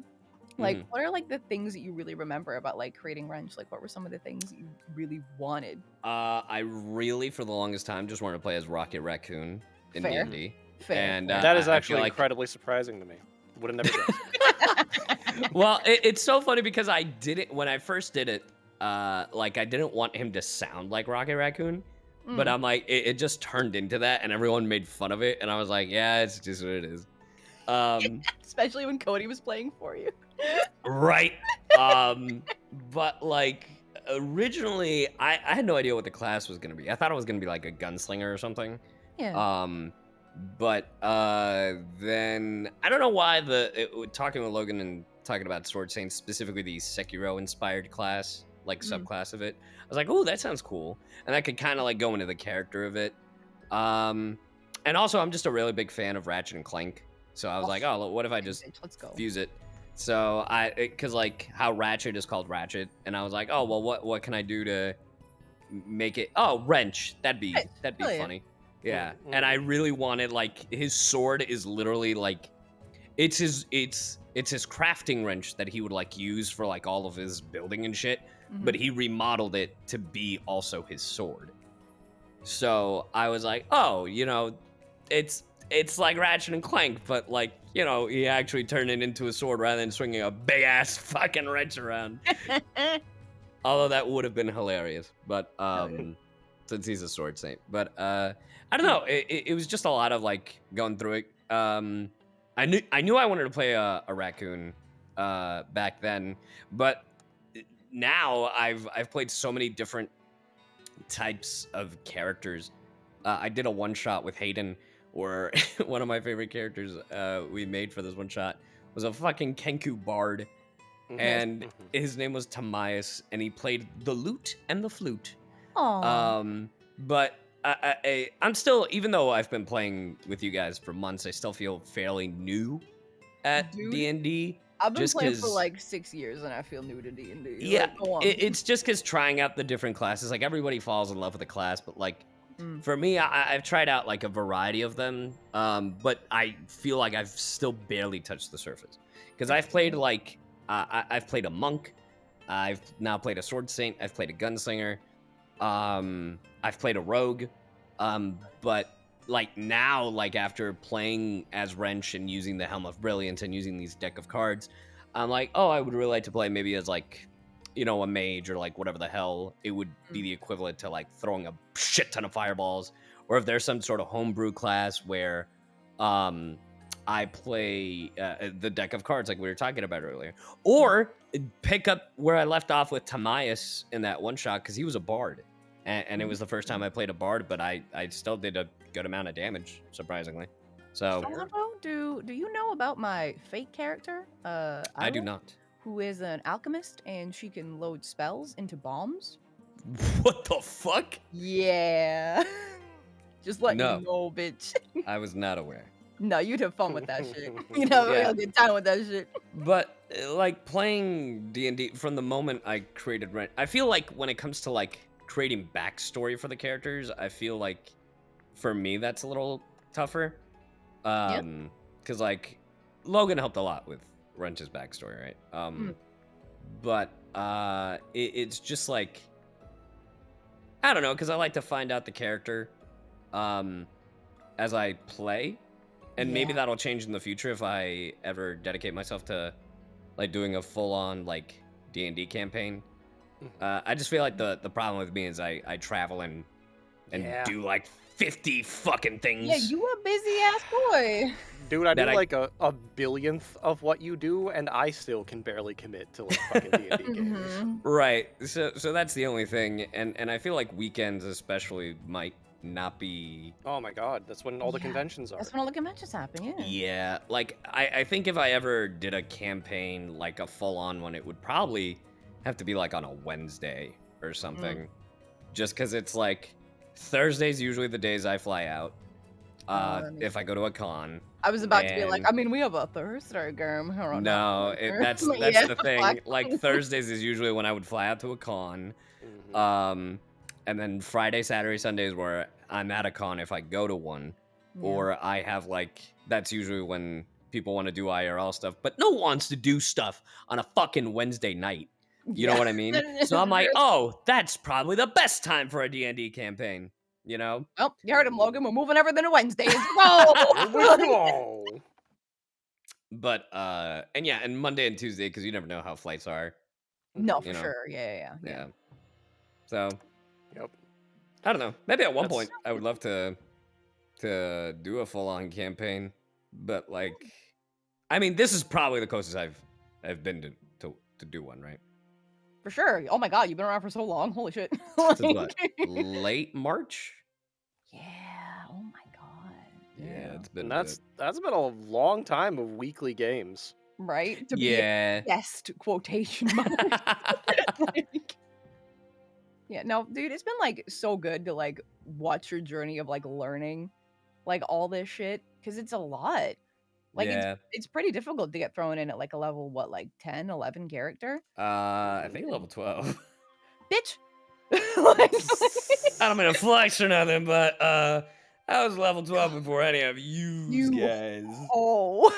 Like, what are like the things that you really remember about like creating Wrench? Like, what were some of the things that you really wanted? I really, for the longest time, just wanted to play as Rocket Raccoon in Fair. D&D. Fair. And That is I feel actually like- incredibly surprising to me. Would have never guessed. Well, it's so funny because I didn't, when I first did it, like I didn't want him to sound like Rocket Raccoon, but I'm like, it just turned into that, and everyone made fun of it, and I was like, yeah, it's just what it is. Especially when Cody was playing for you. Right. But like originally, I had no idea what the class was gonna be. I thought it was gonna be like a gunslinger or something. Yeah. But then I don't know why talking with Logan and talking about Sword Saints, specifically the Sekiro inspired class, like subclass of it, I was like, oh, that sounds cool, and I could kind of like go into the character of it. And also, I'm just a really big fan of Ratchet and Clank, so I was like, oh, what if I just Let's go. fuse it? So because like how Ratchet is called Ratchet, and I was like, oh well, what can I do to make it? Oh, Wrench. That'd be Hell yeah. funny. Yeah, and I really wanted like his sword is literally like it's his crafting wrench that he would like use for like all of his building and shit, but he remodeled it to be also his sword. So I was like, oh, you know, it's like Ratchet and Clank, but like, you know, he actually turned it into a sword rather than swinging a big ass fucking wrench around. Although that would have been hilarious, but since he's a sword saint. But I don't know. It was just a lot of like going through it. I knew I wanted to play a raccoon back then, but now I've played so many different types of characters. I did a one shot with Hayden, where one of my favorite characters we made for this one shot was a fucking Kenku bard, and his name was Tamias, and he played the lute and the flute. Aww. But I'm still, even though I've been playing with you guys for months, I still feel fairly new at Dude, D&D. I've been just playing for 'cause- like 6 years and I feel new to D&D. Yeah, Like, go on. it's just because trying out the different classes, like everybody falls in love with a class, but like for me, I've tried out like a variety of them, but I feel like I've still barely touched the surface. Because I've played like, I've played a monk, I've now played a sword saint, I've played a gunslinger, I've played a rogue, but like now, like after playing as Wrench and using the Helm of Brilliance and using these deck of cards, I'm like, oh, I would really like to play maybe as like, you know, a mage or like whatever the hell it would be the equivalent to like throwing a shit ton of fireballs, or if there's some sort of homebrew class where I play the deck of cards like we were talking about earlier, or pick up where I left off with Tamias in that one shot because he was a bard, and it was the first time I played a bard, but I still did a good amount of damage, surprisingly. So Alejandro, do you know about my fake character? I do Aylox, not. Who is an alchemist and she can load spells into bombs? What the fuck? Yeah. Just let No. you know, bitch. I was not aware. No, you'd have fun with that shit. You'd have a Yeah. real good time with that shit. But like playing D&D from the moment I created Rent, I feel like when it comes to like creating backstory for the characters, I feel like for me that's a little tougher. Because like Logan helped a lot with Wrench's backstory, right? But it's just like, I don't know, because I like to find out the character as I play, and maybe that'll change in the future if I ever dedicate myself to like doing a full-on like D&D campaign. I just feel like the problem with me is I travel and do like 50 fucking things. Yeah, you a busy ass boy. Dude, I do like a billionth of what you do, and I still can barely commit to like fucking D&D games. Right. So that's the only thing, and I feel like weekends especially might not be. Oh my god, that's when all the conventions are. That's when all the conventions happen. Yeah. Yeah, like I think if I ever did a campaign, like a full-on one, it would probably have to be like on a Wednesday or something, just because it's like Thursday's usually the days I fly out. If I go to a con. I was about to be like, I mean, we have a Thursday game. No, that's the thing. Like Thursdays is usually when I would fly out to a con. And then Friday, Saturday, Sundays where I'm at a con if I go to one. Or I have like, that's usually when people want to do IRL stuff. But no one wants to do stuff on a fucking Wednesday night. You know what I mean? So I'm like, oh, that's probably the best time for a D&D campaign. You know? Oh, you heard him, Logan. We're moving everything to Wednesdays. Go! But, and Monday and Tuesday, because you never know how flights are. No, for sure. Yeah. So, I don't know. Maybe at one point I would love to do a full-on campaign, but like, I mean, this is probably the closest I've been to do one, right? For sure. Oh my god, you've been around for so long. Holy shit. This is what, late March? Yeah. Oh my god. Yeah, it's been. That's been a long time of weekly games. Right? To be a best quotation mark. Yeah, no, dude, it's been like so good to like watch your journey of like learning like all this shit, because it's a lot. Like it's pretty difficult to get thrown in at like a level, what, like 10, 11 character? I think level 12. Bitch! I don't mean to flex or nothing, but I was level 12 before any of you guys. Oh.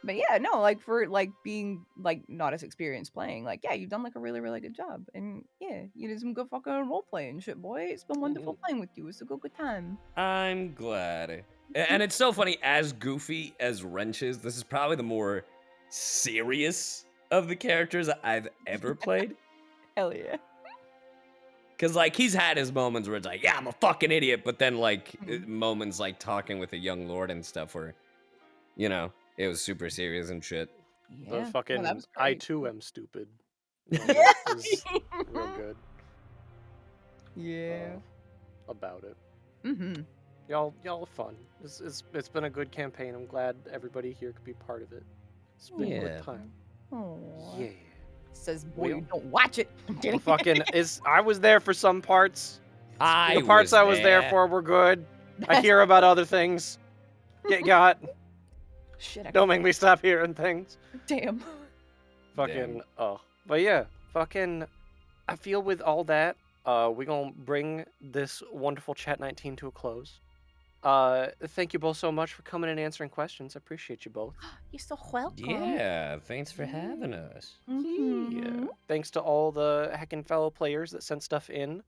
But yeah, no, like for like being like not as experienced playing, like yeah, you've done like a really, really good job. And yeah, you did some good fucking role playing shit, boy. It's been wonderful playing with you. It's a good time. I'm glad. And it's so funny, as goofy as Wrench is, this is probably the more serious of the characters I've ever played. Hell yeah. Cause like he's had his moments where it's like, yeah, I'm a fucking idiot, but then like moments like talking with a young lord and stuff where, you know, it was super serious and shit. Yeah. The fucking I too am stupid. Yeah. Real good. Yeah. About it. Mm-hmm. Y'all are fun. It's been a good campaign. I'm glad everybody here could be part of it. It's been a good time. Aww. Yeah. Says boy, you don't watch it. I'm kidding. Fucking I was there for some parts. The parts I was there for were good. I hear about other things. Get got. Shit. Don't make me stop hearing things. Damn. Fucking but yeah, fucking I feel with all that, we're gonna bring this wonderful Chat19 to a close. Thank you both so much for coming and answering questions. I appreciate you both. You're so welcome. Yeah, thanks for having us. Yeah. Thanks to all the heckin' fellow players that sent stuff in.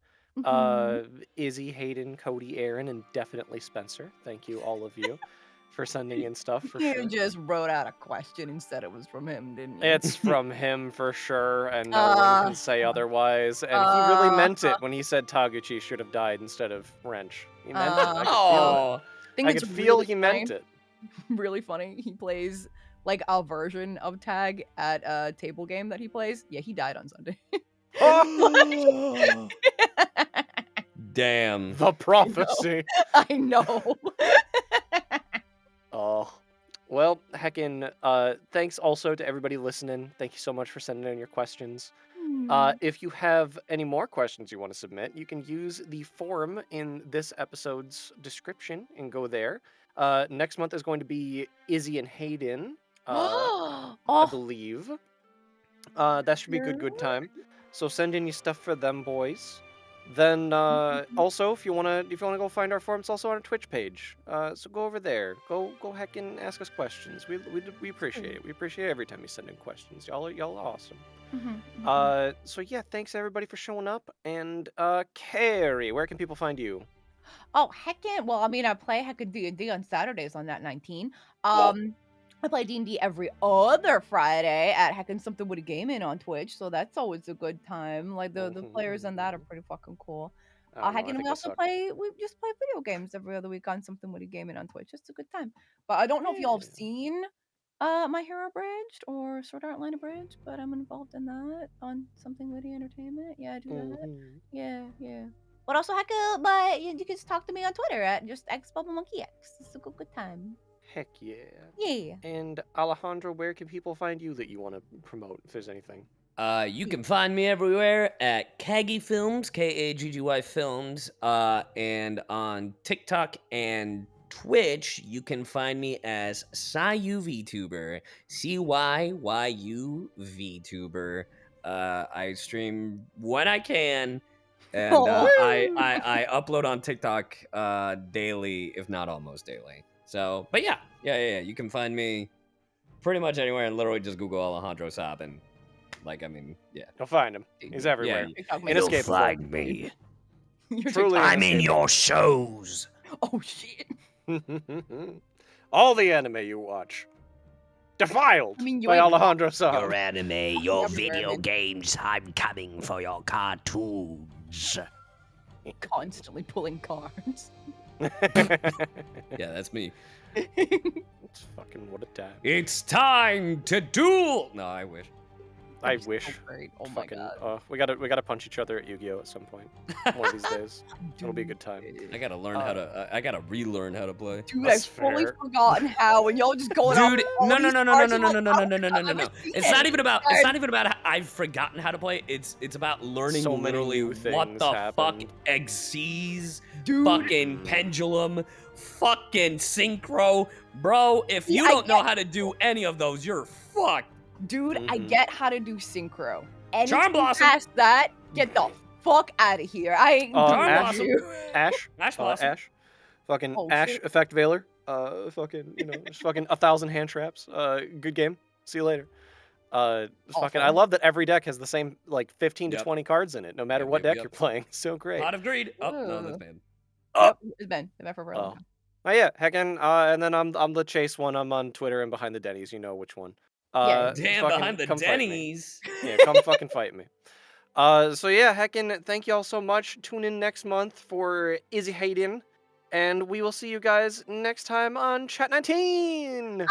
Izzy, Hayden, Cody, Aaron, and definitely Spencer. Thank you, all of you, for sending in stuff for sure. You just wrote out a question and said it was from him, didn't you? It's from him for sure, and no one can say otherwise. And he really meant it when he said Taguchi should have died instead of Wrench. He meant it. I could feel he meant it. Really funny. He plays like a version of Tag at a table game that he plays. Yeah, he died on Sunday. Damn. The prophecy. I know. Oh. Well, heckin', thanks also to everybody listening. Thank you so much for sending in your questions. If you have any more questions you want to submit, you can use the form in this episode's description and go there. Next month is going to be Izzy and Hayden, I believe. That should be a good time. So send in your stuff for them, boys. Then also, if you wanna go find our forum, it's also on our Twitch page. So go over there. Go heck and ask us questions. We appreciate it. We appreciate every time you send in questions. Y'all are awesome. So yeah, thanks everybody for showing up. And Carrie, where can people find you? Oh, heckin'. Well, I mean, I play heckin' D&d on Saturdays on Nat19. I play D&D every other Friday at heckin' Something with a Gaming on Twitch, so that's always a good time. Like, the players on that are pretty fucking cool. Heckin', we also just play video games every other week on Something with a Gaming on Twitch. It's a good time. But I don't know if y'all have seen My Hero Abridged or Sword Art Online Abridged, but I'm involved in that on Something Witty Entertainment. Yeah, I do that. Yeah. But also, but you can just talk to me on Twitter at just xbubblemonkeyx. It's a good time. Heck yeah. Yeah. And Alejandro, where can people find you that you want to promote, if there's anything? You can find me everywhere at Kaggy Films, Kaggy Films, and on TikTok and Twitch, you can find me as Cyu VTuber, CYYU VTuber. I stream when I can, and I upload on TikTok daily, if not almost daily. So, but yeah, you can find me pretty much anywhere, and literally just Google Alejandro Saab, and like, I mean, yeah. You'll find him. He's everywhere. Yeah, Inescapable. you'll find me. Truly I'm in your shows. Oh, shit. All the anime you watch. Defiled by Alejandro Saab. Your anime, your video games, I'm coming for your cartoons. Constantly pulling cards. Yeah, that's me. It's fucking what a time. It's time to duel. No, I wish. I wish. So great. Oh my god. We gotta punch each other at Yu-Gi-Oh at some point. One of these days. It'll be a good time. I gotta learn how to. I gotta relearn how to play. Dude, I've fully forgotten how, and y'all just going Dude, no. It's not even about. It's not even about. I've forgotten how to play. It's about learning so literally what the fuck Xyz, fucking pendulum, fucking synchro, bro. If you don't know how to do any of those, you're fucked. Dude, I get how to do synchro. And Charm Blossom. Past that, get the fuck out of here. I ain't Ash, doing you. Ash, Ash, fucking Oh, Ash shit. Effect Veiler. Fucking, just fucking 1,000 hand traps. Good game. See you later. Fucking, I love that every deck has the same like 15 to 20 cards in it, no matter what deck you're playing. So great. Pot of Greed. Oh no, that's bad. It's been for a long time. Oh yeah, heckin'. And then I'm the Chase one. I'm on Twitter and behind the Denny's. You know which one. Yeah. Damn, fucking behind the come fight me. Denny's. Yeah, come fucking fight me. So yeah, heckin', thank you all so much. Tune in next month for Izzy Hayden, and we will see you guys next time on Chat19. Woo!